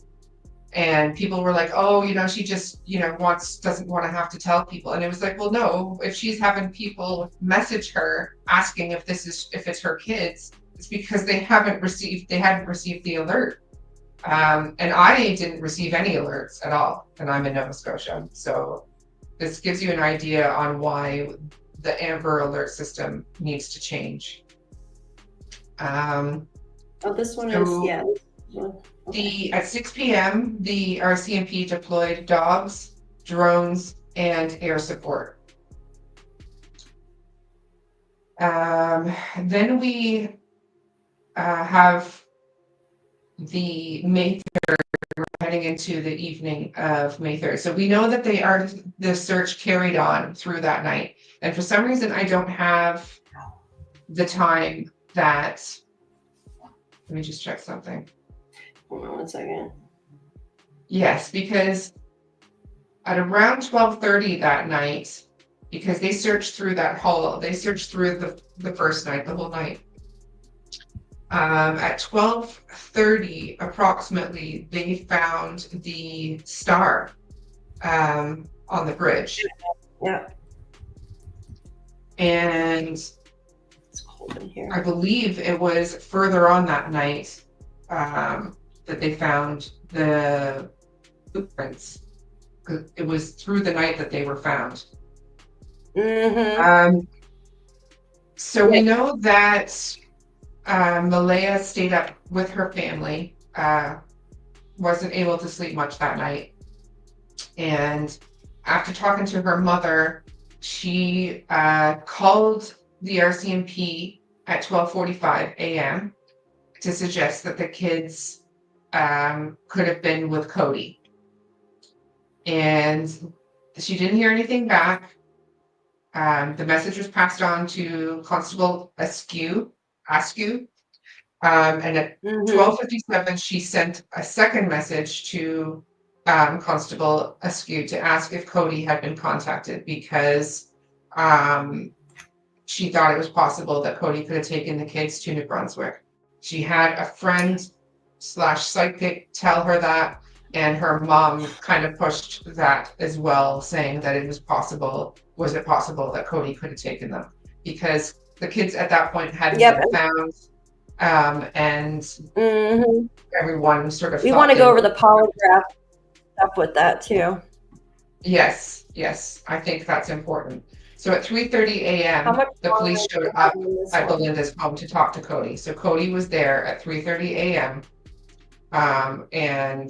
And people were like, oh, she just, doesn't want to have to tell people. And it was like, well, no, if she's having people message her asking if it's her kids, it's because they hadn't received the alert. And I didn't receive any alerts at all, and I'm in Nova Scotia. So this gives you an idea on why the Amber Alert system needs to change. this one so is, yeah. Okay. At 6 p.m., the RCMP deployed dogs, drones, and air support. Then we have the May 3rd, we're heading into the evening of May 3rd. So we know that the search carried on through that night. And for some reason, I don't have the time that, let me just check something. Hold on 1 second. Yes, because at around 12:30 that night, because they searched through that hall, they searched through the first night, the whole night. At 12:30 approximately, they found the star on the bridge. Yeah. And It's cold in here. I believe it was further on that night that they found the footprints. It was through the night that they were found. Mm-hmm. So we know that Malaya stayed up with her family, wasn't able to sleep much that night. And after talking to her mother, she called the RCMP at 12:45 a.m. to suggest that the kids could have been with Cody. And she didn't hear anything back. The message was passed on to Constable Askew. And at 12:57, she sent a second message to Constable Askew to ask if Cody had been contacted, because she thought it was possible that Cody could have taken the kids to New Brunswick. She had a friend / psychic tell her that, and her mom kind of pushed that as well, saying that it was possible. Was it possible that Cody could have taken them? Because the kids at that point hadn't been found, and everyone sort of. We want to go over the polygraph stuff with that too. Yes, I think that's important. So at 3:30 a.m., the police showed up at Belinda's home to talk to Cody. So Cody was there at 3:30 a.m. And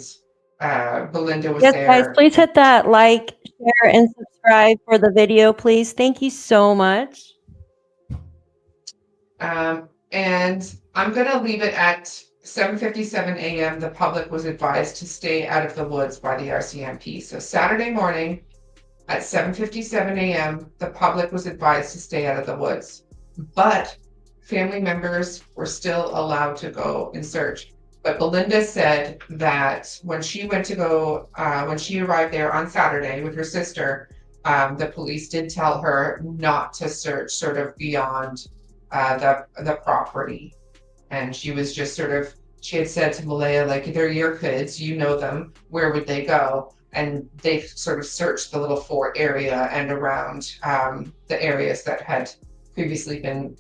Belinda was there. Yes, guys, please hit that like, share, and subscribe for the video, please. Thank you so much. And I'm going to leave it at 7:57 a.m. The public was advised to stay out of the woods by the RCMP. So Saturday morning at 7:57 a.m., the public was advised to stay out of the woods. But family members were still allowed to go and search. But Belinda said that when she went to go, when she arrived there on Saturday with her sister, the police did tell her not to search sort of beyond the property. And she was just sort of, she had said to Malaya, like, they're your kids, you know them, where would they go? And they sort of searched the little fort area and around the areas that had previously been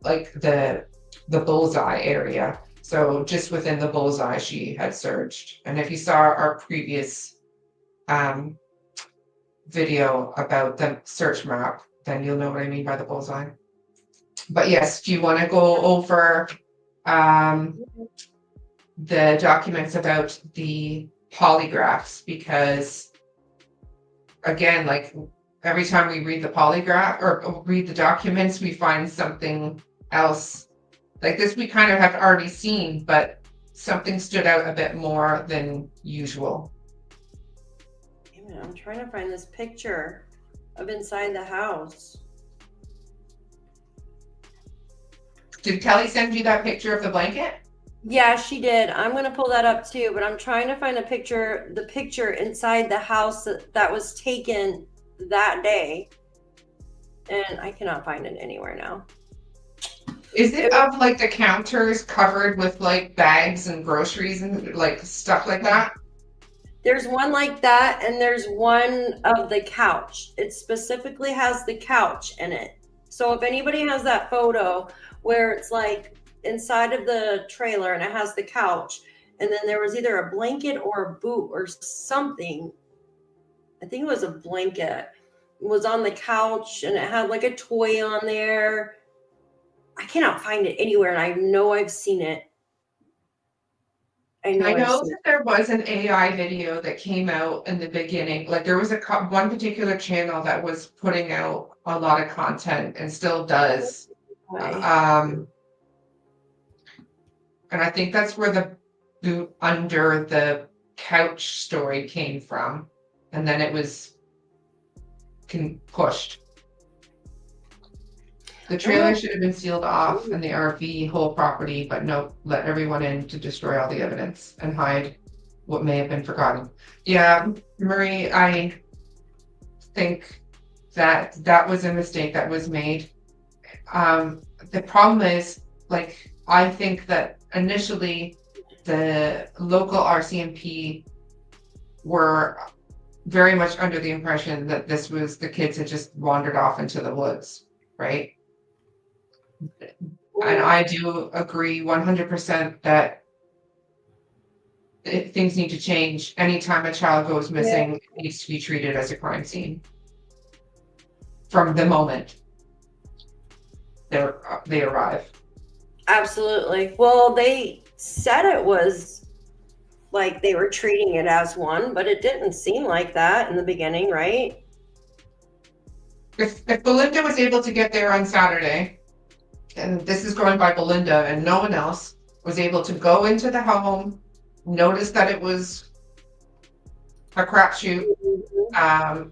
like the bullseye area. So just within the bullseye, she had searched. And if you saw our previous video about the search map, then you'll know what I mean by the bullseye. But yes, do you want to go over the documents about the polygraphs? Because again, like every time we read the polygraph or read the documents, we find something else. Like this, we kind of have already seen, but something stood out a bit more than usual. Yeah, I'm trying to find this picture of inside the house. Did Kelly send you that picture of the blanket? Yeah, she did. I'm going to pull that up too, but I'm trying to find the picture inside the house that was taken that day. And I cannot find it anywhere now. Is it of like the counters covered with like bags and groceries and like stuff like that? There's one like that, and there's one of the couch. It specifically has the couch in it. So if anybody has that photo where it's like inside of the trailer and it has the couch, and then there was either a blanket or a boot or something. I think it was a blanket. It was on the couch and it had like a toy on there. I cannot find it anywhere, and I know I've seen it. I know that there was an AI video that came out in the beginning. Like there was one particular channel that was putting out a lot of content and still does. And I think that's where the boot under the couch story came from. And then it was pushed. The trailer should have been sealed off and the RV whole property, but no, let everyone in to destroy all the evidence and hide what may have been forgotten. Yeah, Marie, I think that was a mistake that was made. The problem is, like, I think that initially the local RCMP were very much under the impression that this was the kids had just wandered off into the woods, right? And I do agree 100% that things need to change. Anytime a child goes missing, it needs to be treated as a crime scene from the moment they arrive. Absolutely. Well, they said it was like they were treating it as one, but it didn't seem like that in the beginning, right? If Belinda was able to get there on Saturday, and this is going by Belinda and no one else, was able to go into the home, notice that it was a crapshoot,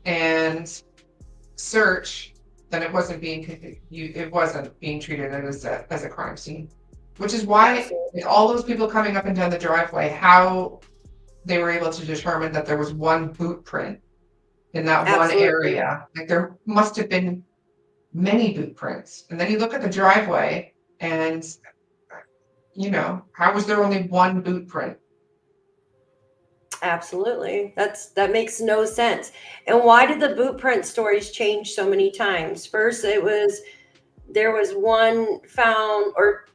and search, then it wasn't being treated as a crime scene. Which is why with all those people coming up and down the driveway, how they were able to determine that there was one boot print in that one area. Like there must have been many boot prints. And then you look at the driveway and, you know, how was there only one boot print? Absolutely. That makes no sense. And why did the boot print stories change so many times? First, there was one found, or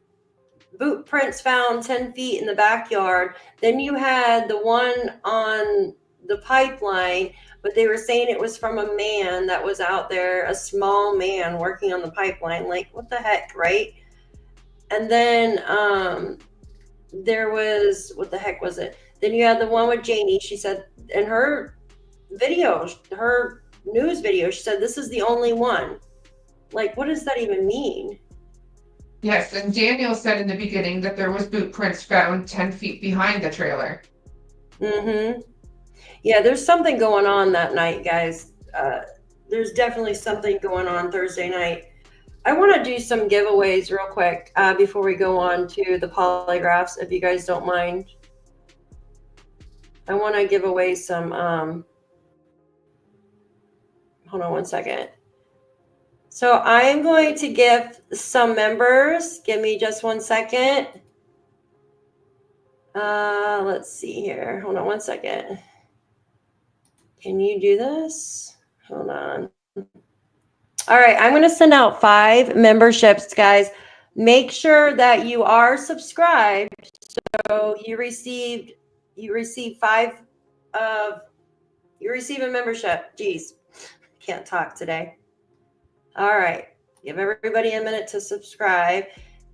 boot prints found 10 feet in the backyard. Then you had the one on the pipeline, but they were saying it was from a man that was out there, a small man working on the pipeline. Like, what the heck, right? And then there was, what the heck was it? Then you had the one with Janie. She said in her video, her news video, she said, this is the only one. Like, what does that even mean? Yes, and Daniel said in the beginning that there was boot prints found 10 feet behind the trailer. Mm-hmm. Yeah, there's something going on that night, guys. There's definitely something going on Thursday night. I want to do some giveaways real quick before we go on to the polygraphs, if you guys don't mind. I want to give away some, hold on one second. So I'm going to give some members, give me just 1 second. Let's see here, hold on 1 second. Can you do this? Hold on. All right, I'm going to send out 5 memberships, guys. Make sure that you are subscribed. So you receive a membership. Geez, can't talk today. All right. Give everybody a minute to subscribe.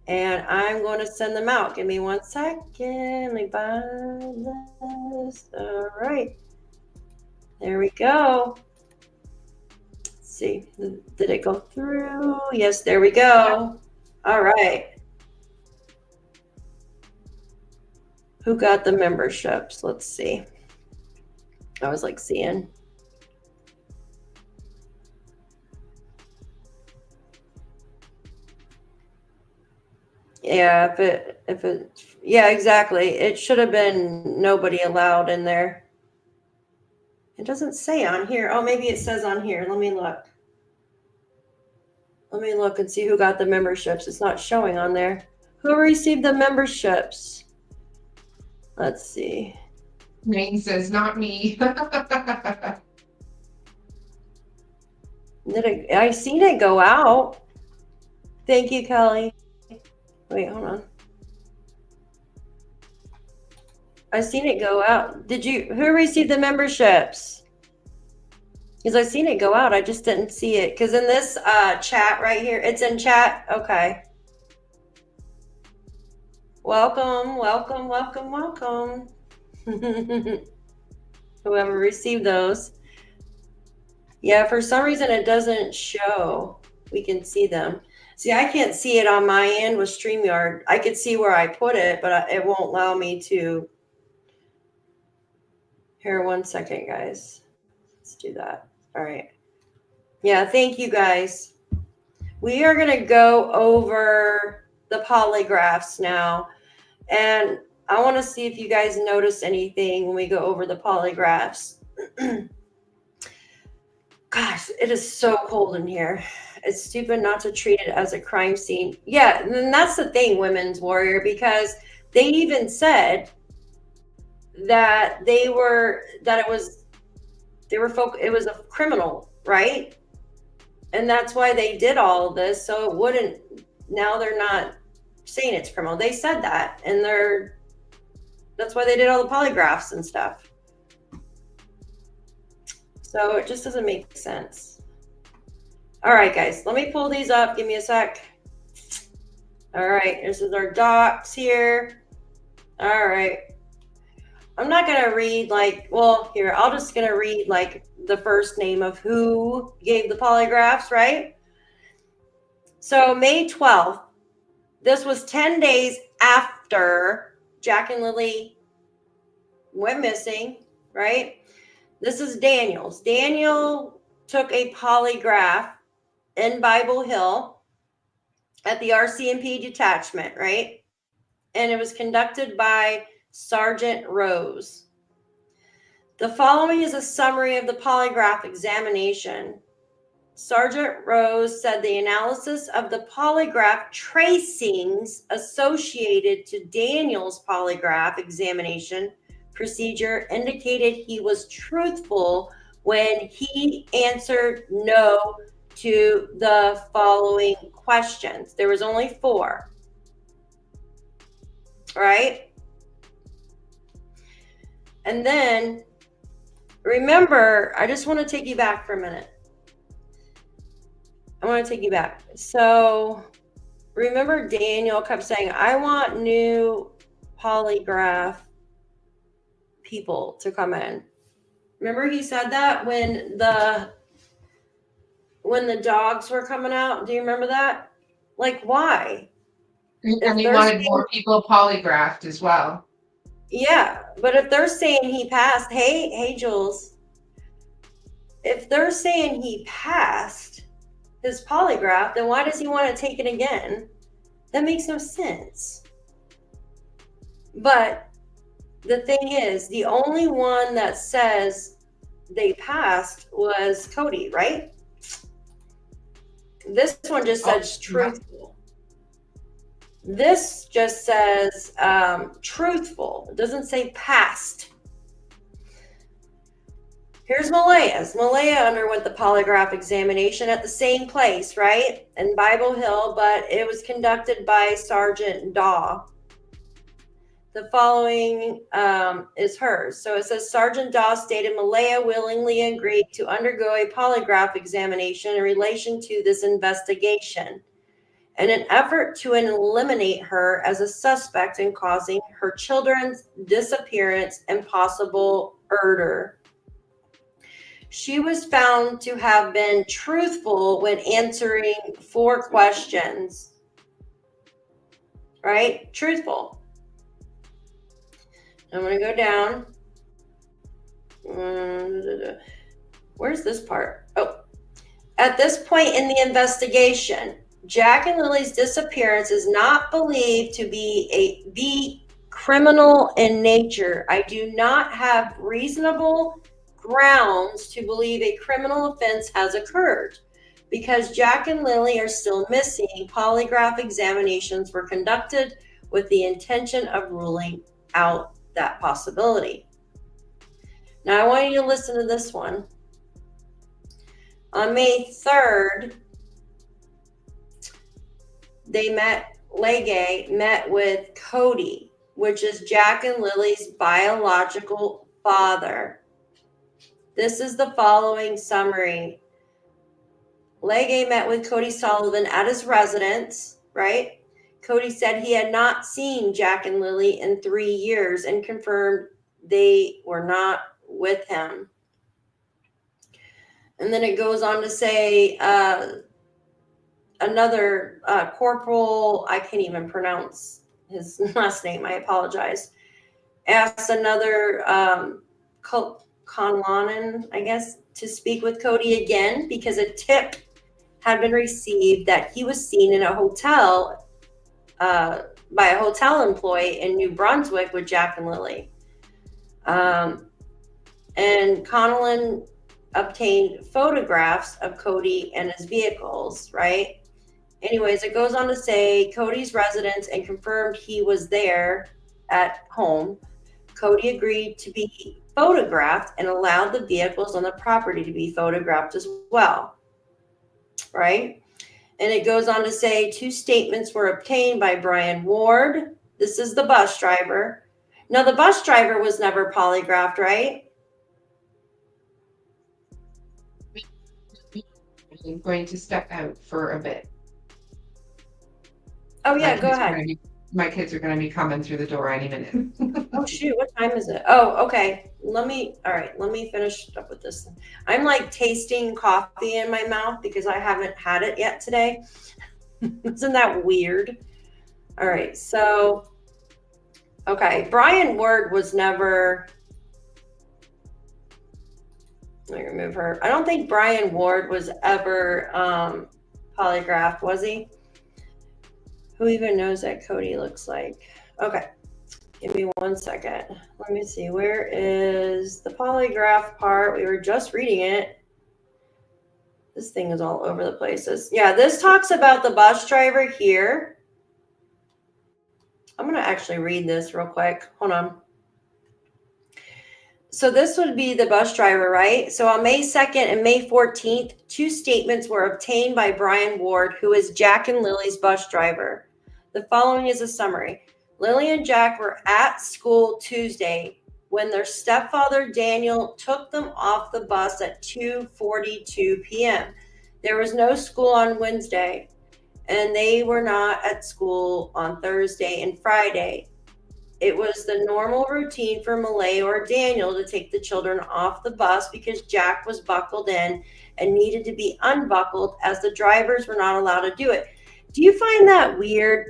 And I'm going to send them out. Give me 1 second. Let me buy this. All right. There we go. Let's see. Did it go through? Yes, there we go. All right. Who got the memberships? Let's see. I was like seeing. Yeah, yeah, exactly. It should have been nobody allowed in there. It doesn't say on here. Oh, maybe it says on here. Let me look. Let me look and see who got the memberships. It's not showing on there. Who received the memberships? Let's see. Rain says, not me. I seen it go out. Thank you, Kelly. Wait, hold on. I seen it go out. Who received the memberships? Because I seen it go out. I just didn't see it. Because in this chat right here, it's in chat. Okay. Welcome, welcome, welcome, welcome. Whoever received those. Yeah, for some reason it doesn't show. We can see them. See, I can't see it on my end with StreamYard. I could see where I put it, but it won't allow me to. Here, 1 second, guys. Let's do that. All right. Yeah, thank you, guys. We are going to go over the polygraphs now. And I want to see if you guys notice anything when we go over the polygraphs. Gosh, it is so cold in here. It's stupid not to treat it as a crime scene. Yeah, and that's the thing, Women's Warrior, because they even said that it was a criminal, right? And that's why they did all of this. So it wouldn't, now they're not saying it's criminal. They said that, and that's why they did all the polygraphs and stuff. So it just doesn't make sense. All right, guys, let me pull these up. Give me a sec. All right, this is our docs here. All right. I'm not going to read I'll just going to read the first name of who gave the polygraphs, right? So May 12th, this was 10 days after Jack and Lilly went missing, right? This is Daniel's. Daniel took a polygraph in Bible Hill at the RCMP detachment, right? And it was conducted by Sergeant Rose. The following is a summary of the polygraph examination. Sergeant Rose said the analysis of the polygraph tracings associated to Daniel's polygraph examination procedure indicated he was truthful when he answered no to the following questions. There was only 4, right? And then, remember, I just want to take you back for a minute. I want to take you back. So, remember Daniel kept saying, I want new polygraph people to come in. Remember he said that when the dogs were coming out? Do you remember that? Why? And he wanted more people polygraphed as well. Yeah, but if they're saying he passed, hey, Jules, if they're saying he passed his polygraph, then why does he want to take it again? That makes no sense. But the thing is, the only one that says they passed was Cody, right? This one just says truthful. This just says truthful. It doesn't say passed. Here's Malaya's. Malaya underwent the polygraph examination at the same place, right? In Bible Hill, but it was conducted by Sergeant Daw. The following is hers. So it says Sergeant Daw stated Malaya willingly agreed to undergo a polygraph examination in relation to this investigation in an effort to eliminate her as a suspect in causing her children's disappearance and possible murder. She was found to have been truthful when answering 4 questions. Right? Truthful. I'm going to go down. Where's this part? Oh. At this point in the investigation, Jack and Lily's disappearance is not believed to be criminal in nature. I do not have reasonable grounds to believe a criminal offense has occurred. Because Jack and Lilly are still missing, polygraph examinations were conducted with the intention of ruling out that possibility. Now, I want you to listen to this one. On May 3rd, Legay met with Cody, which is Jack and Lily's biological father. This is the following summary. Legay met with Cody Sullivan at his residence, right? Cody said he had not seen Jack and Lilly in 3 years and confirmed they were not with him. And then it goes on to say another corporal, I can't even pronounce his last name, I apologize, asked another Conlanen, I guess, to speak with Cody again because a tip had been received that he was seen in a hotel by a hotel employee in New Brunswick with Jack and Lilly. And Conlon obtained photographs of Cody and his vehicles, right? Anyways, it goes on to say Cody's residence and confirmed he was there at home. Cody agreed to be photographed and allowed the vehicles on the property to be photographed as well, right? And it goes on to say 2 statements were obtained by Brian Ward. This is the bus driver. Now, the bus driver was never polygraphed, right? I'm going to step out for a bit. Oh, yeah, go ahead. My kids are going to be coming through the door any minute. Oh, shoot, what time is it? Oh, okay. Let me finish up with this. I'm like tasting coffee in my mouth because I haven't had it yet today. Isn't that weird? All right, so, okay, Brian Ward was never, let me remove her. I don't think Brian Ward was ever polygraphed, was he? Who even knows that Cody looks like? Okay, give me 1 second. Let me see, where is the polygraph part? We were just reading it. This thing is all over the places. Yeah, this talks about the bus driver here. I'm going to actually read this real quick. Hold on. So this would be the bus driver, right? So on May 2nd and May 14th, 2 statements were obtained by Brian Ward, who is Jack and Lily's bus driver. The following is a summary. Lilly and Jack were at school Tuesday when their stepfather, Daniel, took them off the bus at 2:42 p.m. There was no school on Wednesday, and they were not at school on Thursday and Friday. It was the normal routine for Malay or Daniel to take the children off the bus because Jack was buckled in and needed to be unbuckled as the drivers were not allowed to do it. Do you find that weird?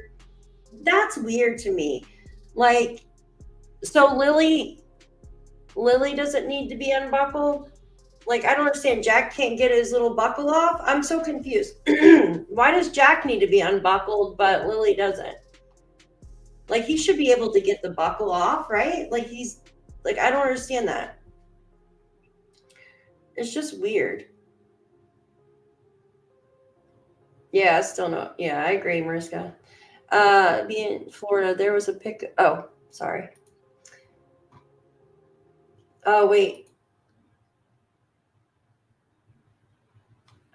That's weird to me. Like, so Lily doesn't need to be unbuckled? Like, I don't understand. Jack can't get his little buckle off? I'm so confused. Why does Jack need to be unbuckled, but Lily doesn't? Like, he should be able to get the buckle off, right? Like, I don't understand that. It's just weird. Yeah, still no. Yeah, I agree, Mariska. Being in Florida, there was a oh, sorry. Oh, wait.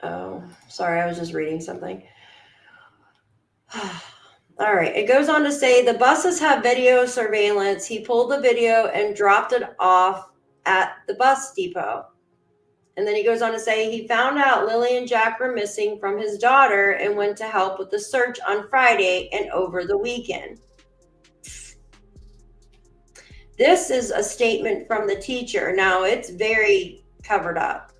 Oh, sorry, I was just reading something. All right. It goes on to say the buses have video surveillance. He pulled the video and dropped it off at the bus depot. And then he goes on to say he found out Lilly and Jack were missing from his daughter and went to help with the search on Friday and over the weekend. This is a statement from the teacher. Now, it's very covered up.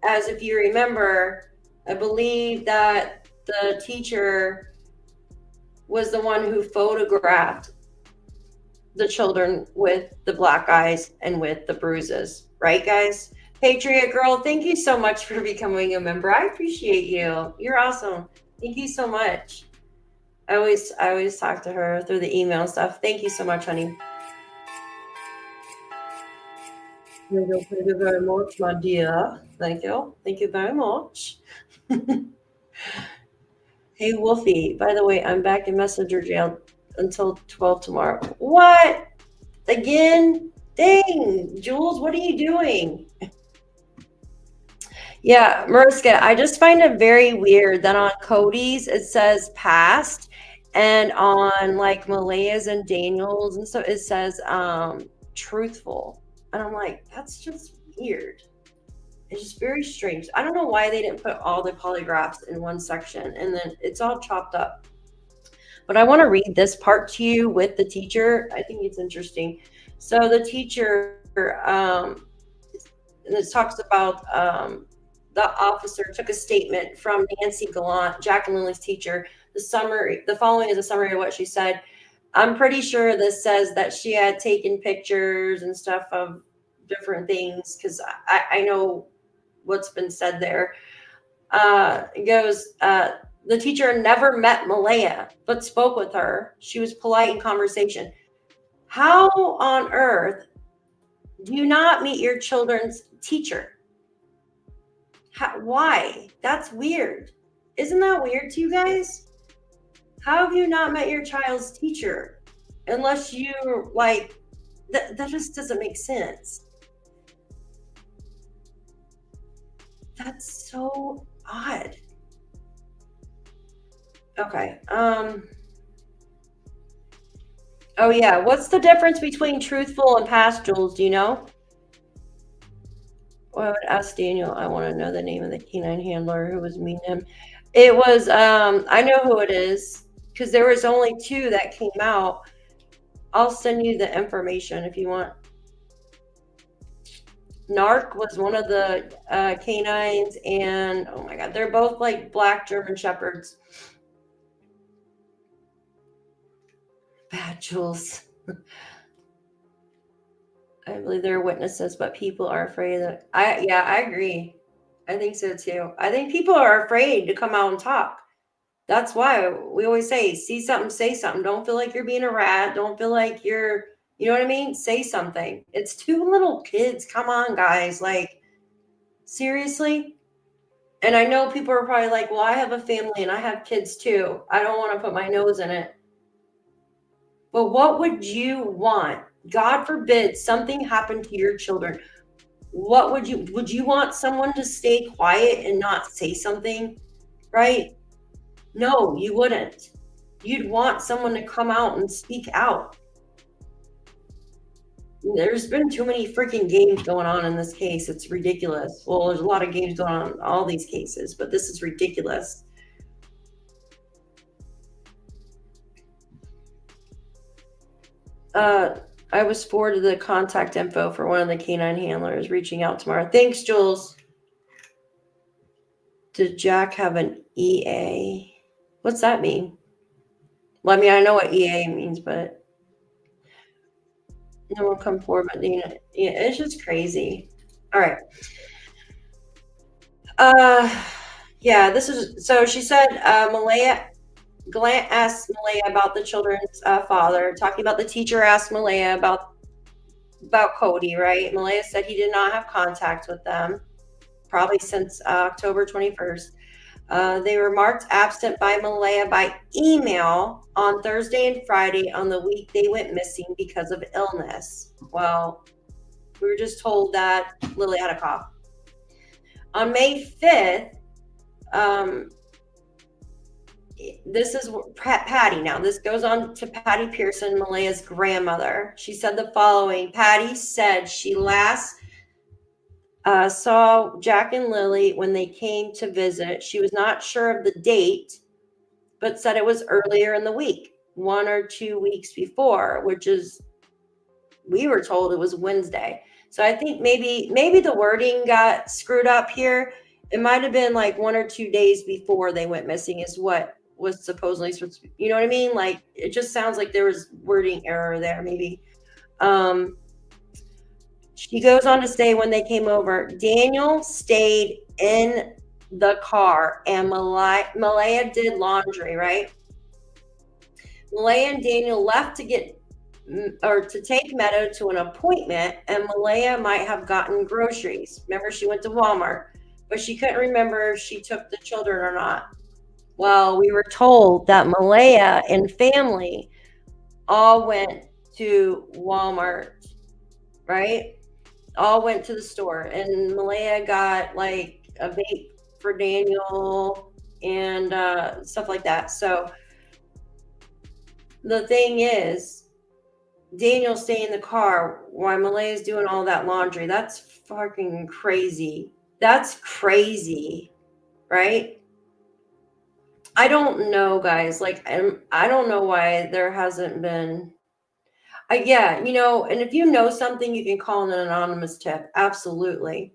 As if you remember, I believe that the teacher was the one who photographed the children with the black eyes and with the bruises. Right, guys? Patriot Girl, thank you so much for becoming a member. I appreciate you. You're awesome. Thank you so much. I always talk to her through the email and stuff. Thank you so much, honey. Thank you very much, my dear. Thank you. Thank you very much. Hey, Wolfie, by the way, I'm back in messenger jail until 12 tomorrow. What? Again? Dang, Jules, what are you doing? Yeah, Mariska, I just find it very weird that on Cody's it says past, and on like Malaya's and Daniel's and so it says truthful. And I'm like, that's just weird. It's just very strange. I don't know why they didn't put all the polygraphs in one section and then it's all chopped up. But I want to read this part to you with the teacher. I think it's interesting. So the teacher, and it talks about the officer took a statement from Nancy Gallant, Jack and Lilly's teacher. The following is a summary of what she said. I'm pretty sure this says that she had taken pictures and stuff of different things because I know what's been said there. It goes, the teacher never met Malaya, but spoke with her. She was polite in conversation. How on earth do you not meet your children's teacher? Why? That's weird. Isn't that weird to you guys? How have you not met your child's teacher? Unless you like, that just doesn't make sense. That's so odd. Okay. Oh yeah. What's the difference between truthful and past, Jules? Do you know? Well, I would ask Daniel. I want to know the name of the canine handler who was meeting him. It was, I know who it is because there was only 2 that came out. I'll send you the information if you want. Narc was one of the canines, and oh my God, they're both like black German Shepherds. Bad Jules. I believe there are witnesses, but people are afraid that I agree. I think so too. I think people are afraid to come out and talk. That's why we always say, see something, say something. Don't feel like you're being a rat. Don't feel like you're, you know what I mean? Say something. It's 2 little kids. Come on, guys. Like, seriously? And I know people are probably like, well, I have a family and I have kids too. I don't want to put my nose in it. But what would you want? God forbid something happened to your children. What would you want someone to stay quiet and not say something? Right? No, you wouldn't. You'd want someone to come out and speak out. There's been too many freaking games going on in this case. It's ridiculous. Well, there's a lot of games going on in all these cases, but this is ridiculous. I was forwarded the contact info for one of the canine handlers reaching out tomorrow. Thanks, Jules. Did Jack have an EA? What's that mean? Well, I mean, I know what EA means, but no one come forward. But yeah, it's just crazy. All right. Yeah, this is, so she said, Glant asked Malaya about the children's father, talking about the teacher asked Malaya about Cody, right? Malaya said he did not have contact with them, probably since October 21st. They were marked absent by Malaya by email on Thursday and Friday on the week they went missing because of illness. Well, we were just told that Lily had a cough. On May 5th, This is Patty now. This goes on to Patty Pearson, Malaya's grandmother. She said the following. Patty said she last saw Jack and Lilly when they came to visit. She was not sure of the date, but said it was earlier in the week, 1 or 2 weeks before, which is, we were told it was Wednesday. So I think maybe the wording got screwed up here. It might have been like 1 or 2 days before they went missing is what was supposedly, you know what I mean? Like, it just sounds like there was wording error there, maybe. She goes on to say when they came over, Daniel stayed in the car and Malaya did laundry, right? Malaya and Daniel left to take Meadow to an appointment, and Malaya might have gotten groceries. Remember, she went to Walmart, but she couldn't remember if she took the children or not. Well, we were told that Malaya and family all went to Walmart, right? All went to the store, and Malaya got like a vape for Daniel and stuff like that. So the thing is, Daniel staying in the car while Malaya's doing all that laundry. That's fucking crazy. That's crazy, right? I don't know, guys. Like, I don't know why there hasn't been. Yeah, you know, and if you know something, you can call an anonymous tip. Absolutely.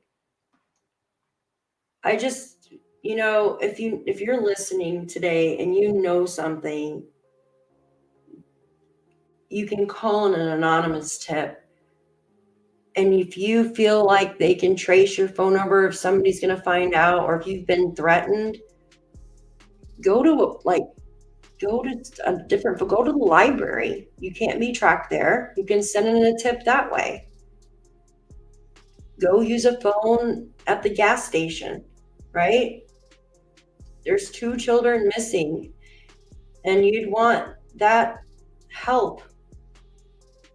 I just, you know, if you're listening today and you know something, you can call an anonymous tip. And if you feel like they can trace your phone number, if somebody's going to find out, or if you've been threatened, go to the library. You can't be tracked there. You can send in a tip that way. Go use a phone at the gas station, right? There's 2 children missing, and you'd want that help.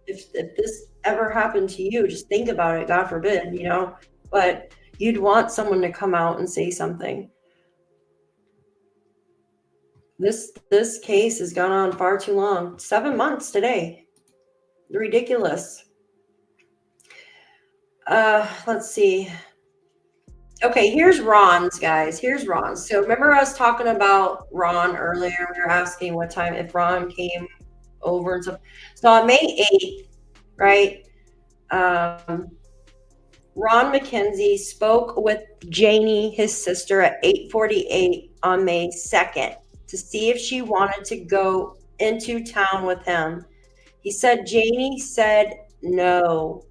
If this ever happened to you, just think about it, God forbid, you know, but you'd want someone to come out and say something. This case has gone on far too long. 7 months today. Ridiculous. Let's see. Okay, here's Ron's, guys. Here's Ron's. So remember us talking about Ron earlier? We were asking what time, if Ron came over and stuff. So on May 8th, right, Ron McKenzie spoke with Janie, his sister, at 8:48 on May 2nd to see if she wanted to go into town with him. He said Janie said no.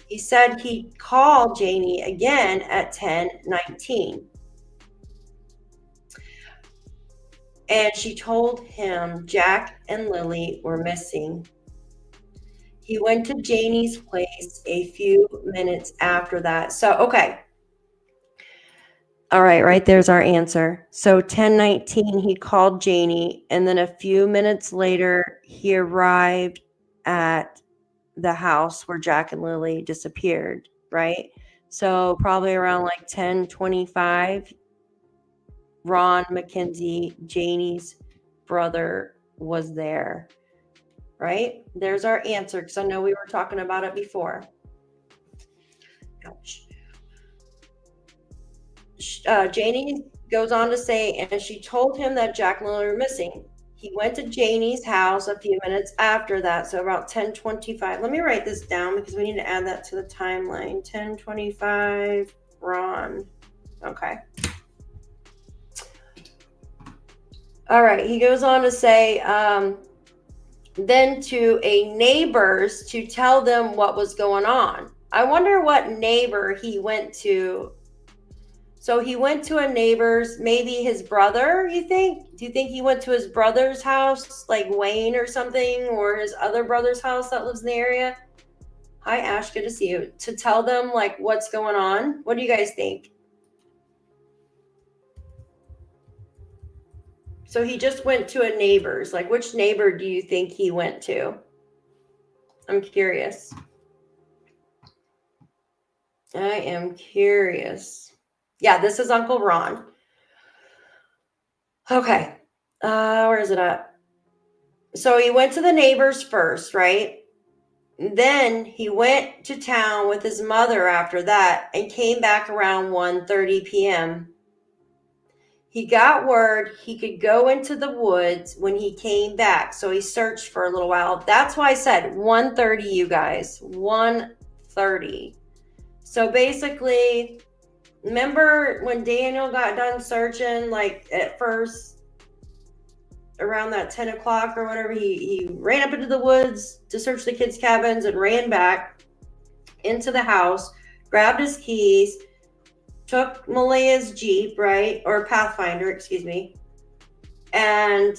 He said he'd call Janie again at 10:19. And she told him Jack and Lilly were missing. He went to Janie's place a few minutes after that. So, okay. All right, there's our answer. So 10:19, he called Janie, and then a few minutes later, he arrived at the house where Jack and Lilly disappeared, right? So probably around like 10:25, Ron McKenzie, Janie's brother, was there, right? There's our answer, because I know we were talking about it before. Ouch. Janie goes on to say, and she told him that Jack and Lilly were missing. He went to Janie's house a few minutes after that, so about 10:25. Let me write this down because we need to add that to the timeline. 10:25, Ron. Okay. All right, he goes on to say, then to a neighbor's to tell them what was going on. I wonder what neighbor he went to. So he went to a neighbor's, maybe his brother, you think? Do you think he went to his brother's house, like Wayne or something, or his other brother's house that lives in the area? Hi, Ash, good to see you. To tell them, like, what's going on? What do you guys think? So he just went to a neighbor's. Like, which neighbor do you think he went to? I'm curious. I am curious. Yeah, this is Uncle Ron. Okay. Where is it at? So he went to the neighbors first, right? Then he went to town with his mother after that and came back around 1:30 p.m. He got word he could go into the woods when he came back, so he searched for a little while. That's why I said 1:30, you guys. 1:30. So basically, remember when Daniel got done searching, like at first around that 10 o'clock or whatever, he ran up into the woods to search the kids' cabins and ran back into the house, grabbed his keys, took Malaya's Jeep, right? Or Pathfinder, excuse me, and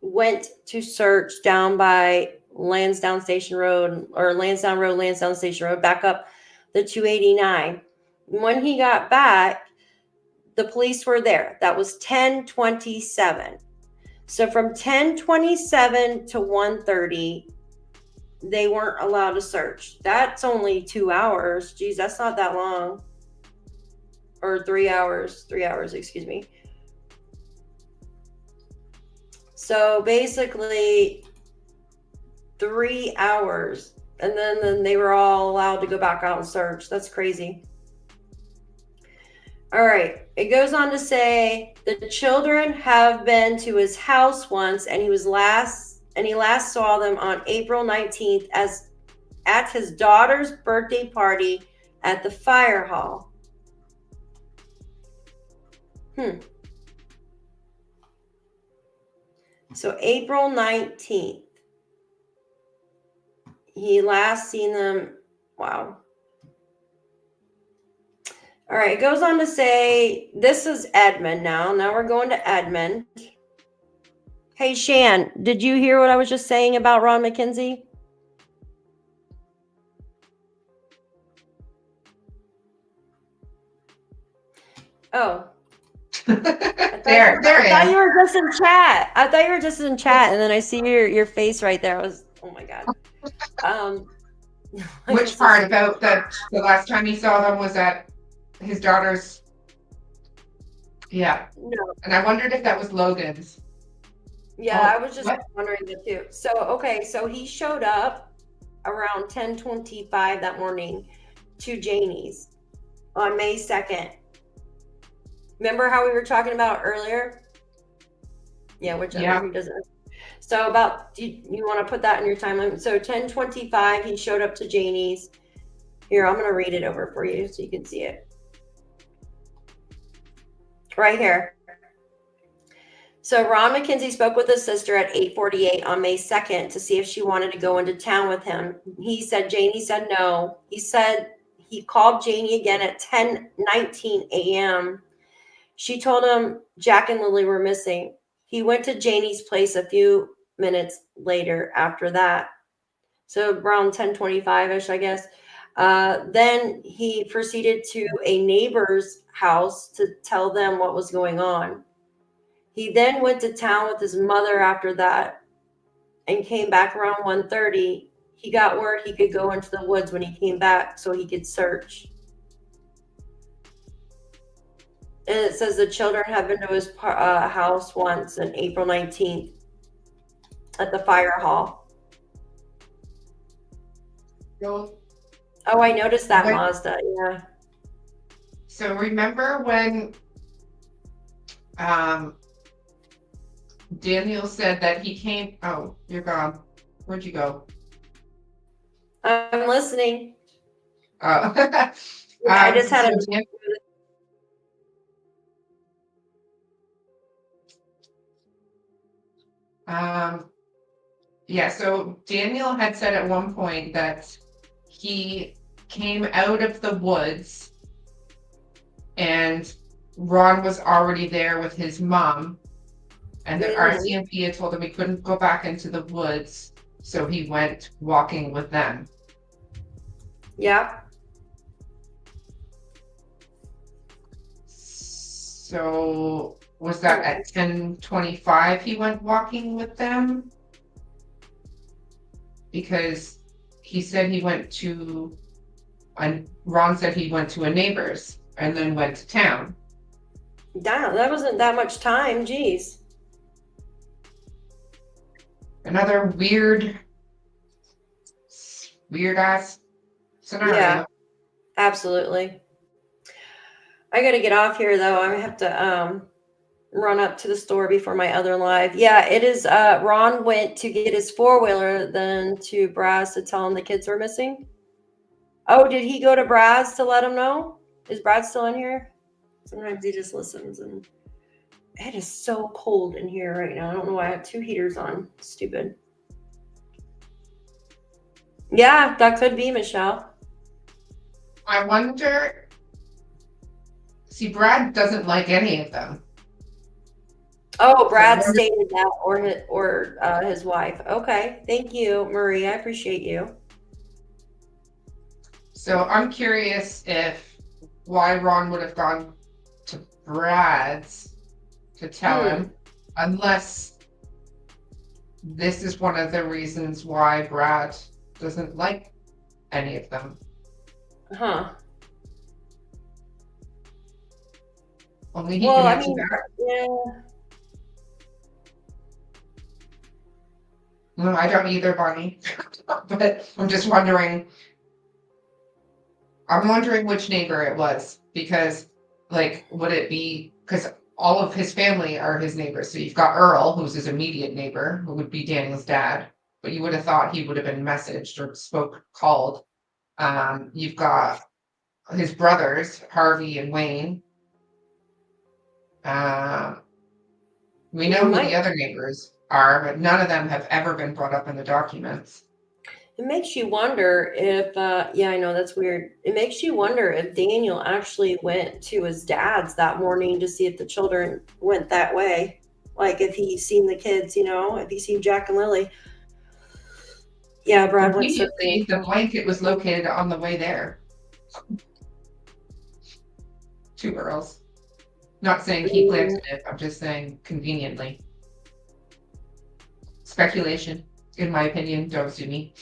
went to search down by Lansdowne Station Road, or Lansdowne Road, Lansdowne Station Road, back up the 289. When he got back, the police were there. That was 10:27. So from 10:27 to 1:30, they weren't allowed to search. That's only 2 hours. Geez, that's not that long. Or 3 hours. 3 hours, excuse me. So basically 3 hours. And then they were all allowed to go back out and search. That's crazy. All right. It goes on to say the children have been to his house once, and he last saw them on April 19th as at his daughter's birthday party at the fire hall. So April 19th. He last seen them. Wow. All right, it goes on to say, this is Edmund now. Now we're going to Edmund. Hey, Shan, did you hear what I was just saying about Ron McKenzie? Oh. There I thought I you were just in chat. I thought you were just in chat, and then I see your face right there. I was, oh my God. Which part about that? The last time he saw them was at his daughter's. Yeah. No. And I wondered if that was Logan's. Yeah, Oh, I was just what? wondering that too. So, okay, so he showed up around 10:25 that morning to Janie's on May 2nd. Remember how we were talking about earlier? Yeah, whichever Yeah. he doesn't. So about, you want to put that in your timeline? So 10:25, he showed up to Janie's. Here, I'm going to read it over for you so you can see it. Right here. So Ron McKenzie spoke with his sister at 8:48 on May 2nd to see if she wanted to go into town with him. Janie said no. He said he called Janie again at 10:19 a.m. She told him Jack and Lilly were missing. He went to Janie's place a few minutes later after that. So around 10:25-ish, I guess. Then he proceeded to a neighbor's house to tell them what was going on. He then went to town with his mother after that and came back around 1:30. He got word he could go into the woods when he came back so he could search. And it says the children have been to his house once on April 19th at the fire hall. So, Oh, I noticed that, Wait. Mazda. Yeah. so remember when Daniel said that he came. Oh, you're gone. Where'd you go? I'm listening. Oh. I just had so a. Dan- yeah, so Daniel had said at one point that he came out of the woods and Ron was already there with his mom, and the RCMP had told him he couldn't go back into the woods, so he went walking with them. Yeah. So was that at 10:25 he went walking with them? Because he said he went to, and Ron said he went to a neighbor's and then went to town. Damn, that wasn't that much time. Jeez. Another weird ass scenario. Yeah, absolutely. I got to get off here though. I have to run up to the store before my other live. Yeah, it is. Ron went to get his 4-wheeler, then to Brad's to tell him the kids were missing. Oh, did he go to Brad's to let him know? Is Brad still in here? Sometimes he just listens, and it is so cold in here right now. I don't know why I have 2 heaters on. Stupid. Yeah, that could be, Michelle. I wonder. See, Brad doesn't like any of them. Oh, Brad stated that, or his wife. Okay, thank you, Marie. I appreciate you. So I'm curious if why Ron would have gone to Brad's to tell him, unless this is one of the reasons why Brad doesn't like any of them. Huh. Only he can answer that. Yeah. No, I don't either, Bonnie. But I'm just wondering. I'm wondering which neighbor it was, because, like, would it be because all of his family are his neighbors? So you've got Earl, who's his immediate neighbor, who would be Daniel's dad, but you would have thought he would have been messaged or called. You've got his brothers, Harvey and Wayne. We know who the other neighbors are, but none of them have ever been brought up in the documents. It makes you wonder if, yeah, I know that's weird. It makes you wonder if Daniel actually went to his dad's that morning to see if the children went that way. Like if he's seen the kids, if he's seen Jack and Lily. Yeah, Brad went Immediately, the blanket was located on the way there. 2 Earls. Not saying he planted it, I'm just saying conveniently. Speculation, in my opinion, don't sue me.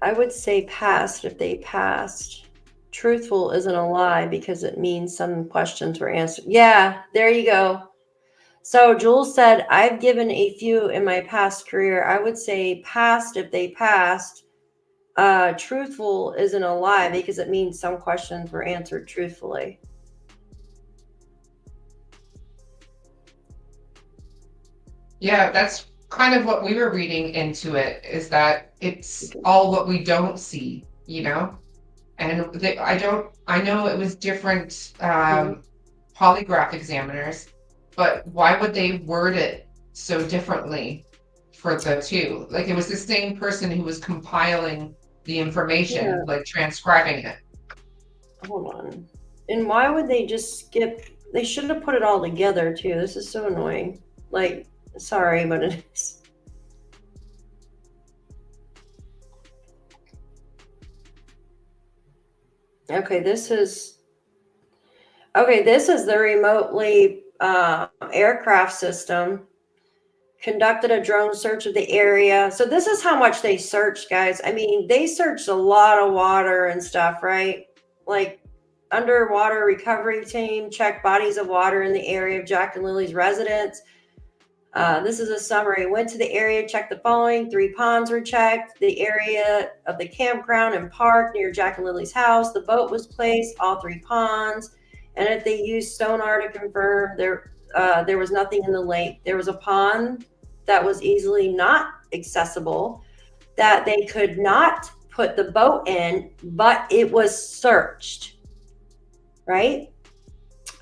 I would say passed if they passed. Truthful isn't a lie because it means some questions were answered. Yeah, there you go. So Jules said, I've given a few in my past career. I would say passed if they passed. Truthful isn't a lie because it means some questions were answered truthfully. Yeah, that's kind of what we were reading into it, is that it's all what we don't see, And I know it was different polygraph examiners, but why would they word it so differently for the 2? Like, it was the same person who was compiling the information, like transcribing it. Hold on. And why would they just skip? They should have put it all together too. This is so annoying. Like, sorry, but it is. Okay, this is the remotely aircraft system. Conducted a drone search of the area. So this is how much they searched, guys. I mean, they searched a lot of water and stuff, right? Like, underwater recovery team checked bodies of water in the area of Jack and Lily's residence. This is a summary. Went to the area, checked the following. 3 ponds were checked. The area of the campground and park near Jack and Lily's house. The boat was placed, all 3 ponds. And if they used sonar to confirm, there was nothing in the lake. There was a pond that was easily not accessible, that they could not put the boat in, but it was searched, right?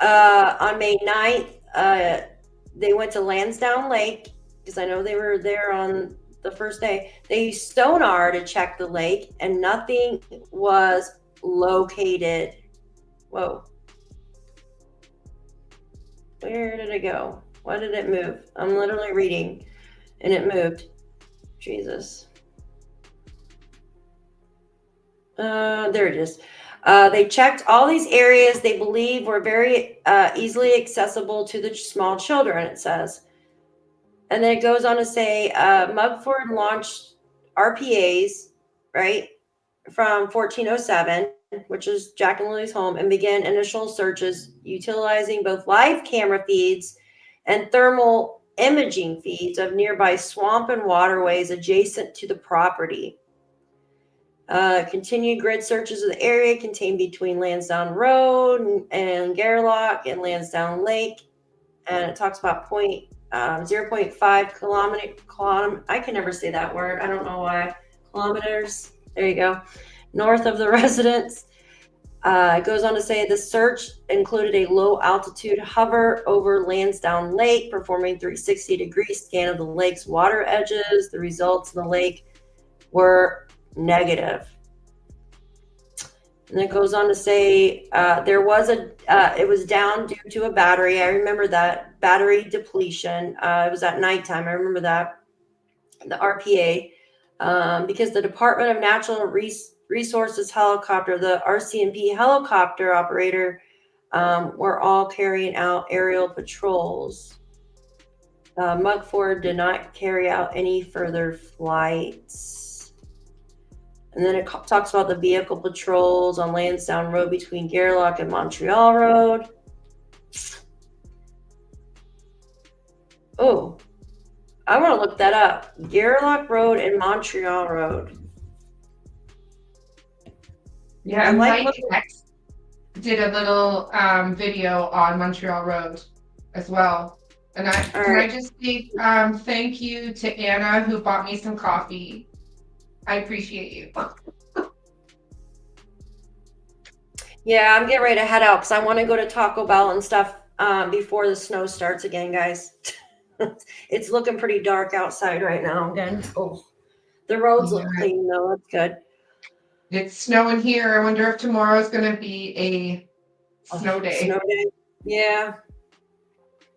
On May 9th, they went to Landsdowne Lake, because I know they were there on the first day. They used sonar to check the lake, and nothing was located. Whoa. Where did it go? Why did it move? I'm literally reading, and it moved. Jesus. There it is. They checked all these areas they believe were very easily accessible to the small children, it says. And then it goes on to say Mugford launched RPAs, right, from 1407. which is Jack and Lily's home, and began initial searches utilizing both live camera feeds and thermal imaging feeds of nearby swamp and waterways adjacent to the property. Continued grid searches of the area contained between Landsdowne Road and Gairloch and Landsdowne Lake. And it talks about 0.5 kilometer. I can never say that word. I don't know why. Kilometers. There you go. North of the residence. It goes on to say the search included a low altitude hover over Landsdowne Lake, performing 360-degree scan of the lake's water edges. The results in the lake were negative. And it goes on to say it was down due to a battery. I remember that battery depletion. It was at nighttime. I remember that. The RPA, because the Department of Natural Resources helicopter, the RCMP helicopter operator, were all carrying out aerial patrols. Mugford did not carry out any further flights. And then it talks about the vehicle patrols on Landsdowne Road between Gairloch and Montreal Road. Oh, I want to look that up. Gairloch Road and Montreal Road. Yeah, and Mike did a little video on Montreal Road as well. And I just say thank you to Anna who bought me some coffee. I appreciate you. Yeah, I'm getting ready to head out because I want to go to Taco Bell and stuff before the snow starts again, guys. It's looking pretty dark outside right now again. Oh, the roads look clean though. That's good. It's snowing here. I wonder if tomorrow is going to be a snow day. Snow day. Yeah.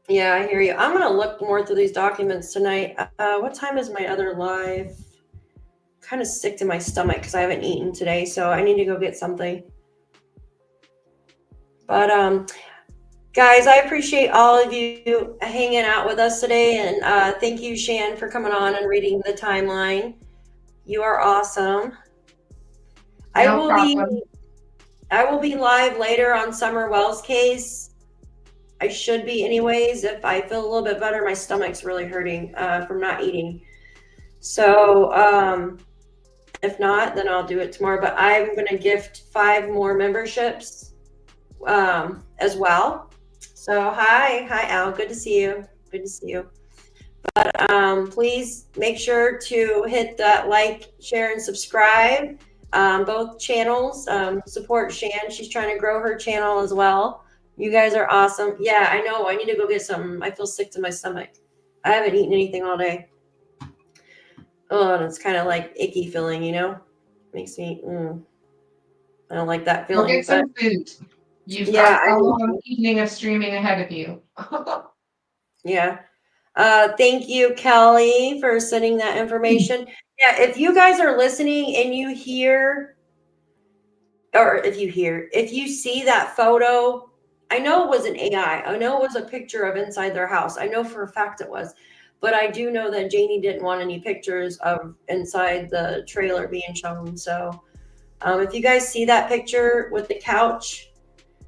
Yeah, I hear you. I'm going to look more through these documents tonight. What time is my other live? Kind of sick to my stomach because I haven't eaten today, so I need to go get something. But guys, I appreciate all of you hanging out with us today, and thank you, Shan, for coming on and reading the timeline. You are awesome. No problem. I will be live later on Summer Wells' case. I should be anyways. If I feel a little bit better, my stomach's really hurting from not eating. So if not, then I'll do it tomorrow. But I'm going to gift 5 more memberships as well. So hi Al, good to see you. Good to see you. But please make sure to hit that like, share, and subscribe. Both channels. Support Shan. She's trying to grow her channel as well. You guys are awesome. Yeah, I know. I need to go get some. I feel sick to my stomach. I haven't eaten anything all day. Oh, and it's kind of like icky feeling, you know? Makes me, I don't like that feeling. Go get some food. You've got a long evening of streaming ahead of you. Yeah. Thank you, Kelly, for sending that information. Yeah, if you guys are listening and you hear, or if you see that photo, I know it was an AI. I know it was a picture of inside their house. I know for a fact it was. But I do know that Janie didn't want any pictures of inside the trailer being shown. So if you guys see that picture with the couch,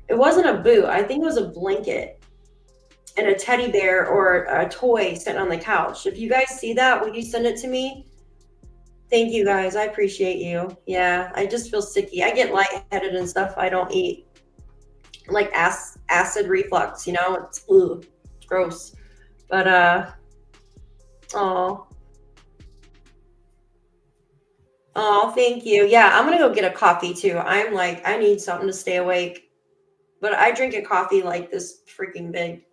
it wasn't a boot. I think it was a blanket and a teddy bear or a toy sitting on the couch. If you guys see that, will you send it to me? Thank you, guys. I appreciate you. Yeah, I just feel sicky. I get lightheaded and stuff. I don't eat. Like acid reflux, you know? It's gross. But, Oh, thank you. Yeah, I'm going to go get a coffee too. I'm like, I need something to stay awake. But I drink a coffee like this freaking big.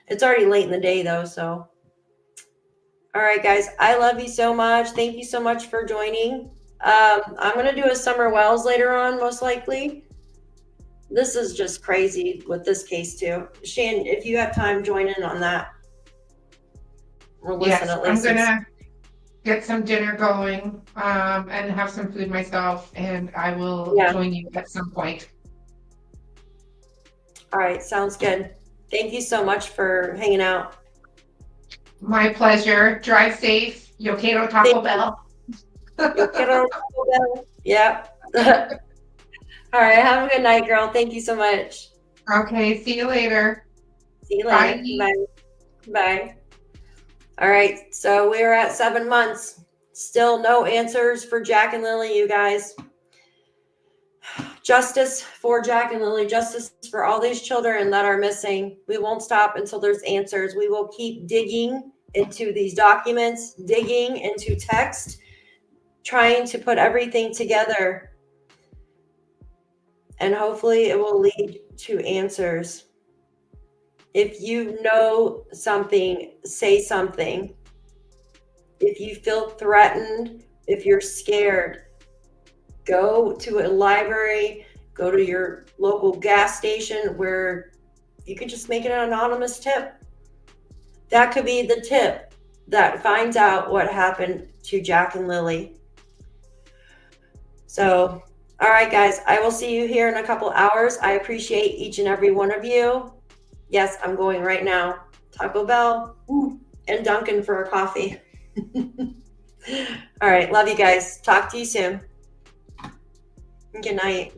It's already late in the day though, so. All right, guys. I love you so much. Thank you so much for joining. I'm going to do a Summer Wells later on, most likely. This is just crazy with this case too. Shan, if you have time, join in on that. Yes, I'm gonna get some dinner going and have some food myself, and I will join you at some point. All right, sounds good. Thank you so much for hanging out. My pleasure. Drive safe. Yo quiero Taco Bell. Yo quiero Taco Bell. Yep. All right. Have a good night, girl. Thank you so much. Okay, see you later. See you later. Bye. Bye. All right. So we're at 7 months. Still no answers for Jack and Lilly, you guys. Justice for Jack and Lilly, justice for all these children that are missing. We won't stop until there's answers. We will keep digging into these documents, digging into text, trying to put everything together. And hopefully it will lead to answers. If you know something, say something. If you feel threatened, if you're scared, go to a library, go to your local gas station where you can just make it an anonymous tip. That could be the tip that finds out what happened to Jack and Lilly. So, all right, guys, I will see you here in a couple hours. I appreciate each and every one of you. Yes, I'm going right now. Taco Bell and Dunkin' for a coffee. All right, love you guys. Talk to you soon. Good night.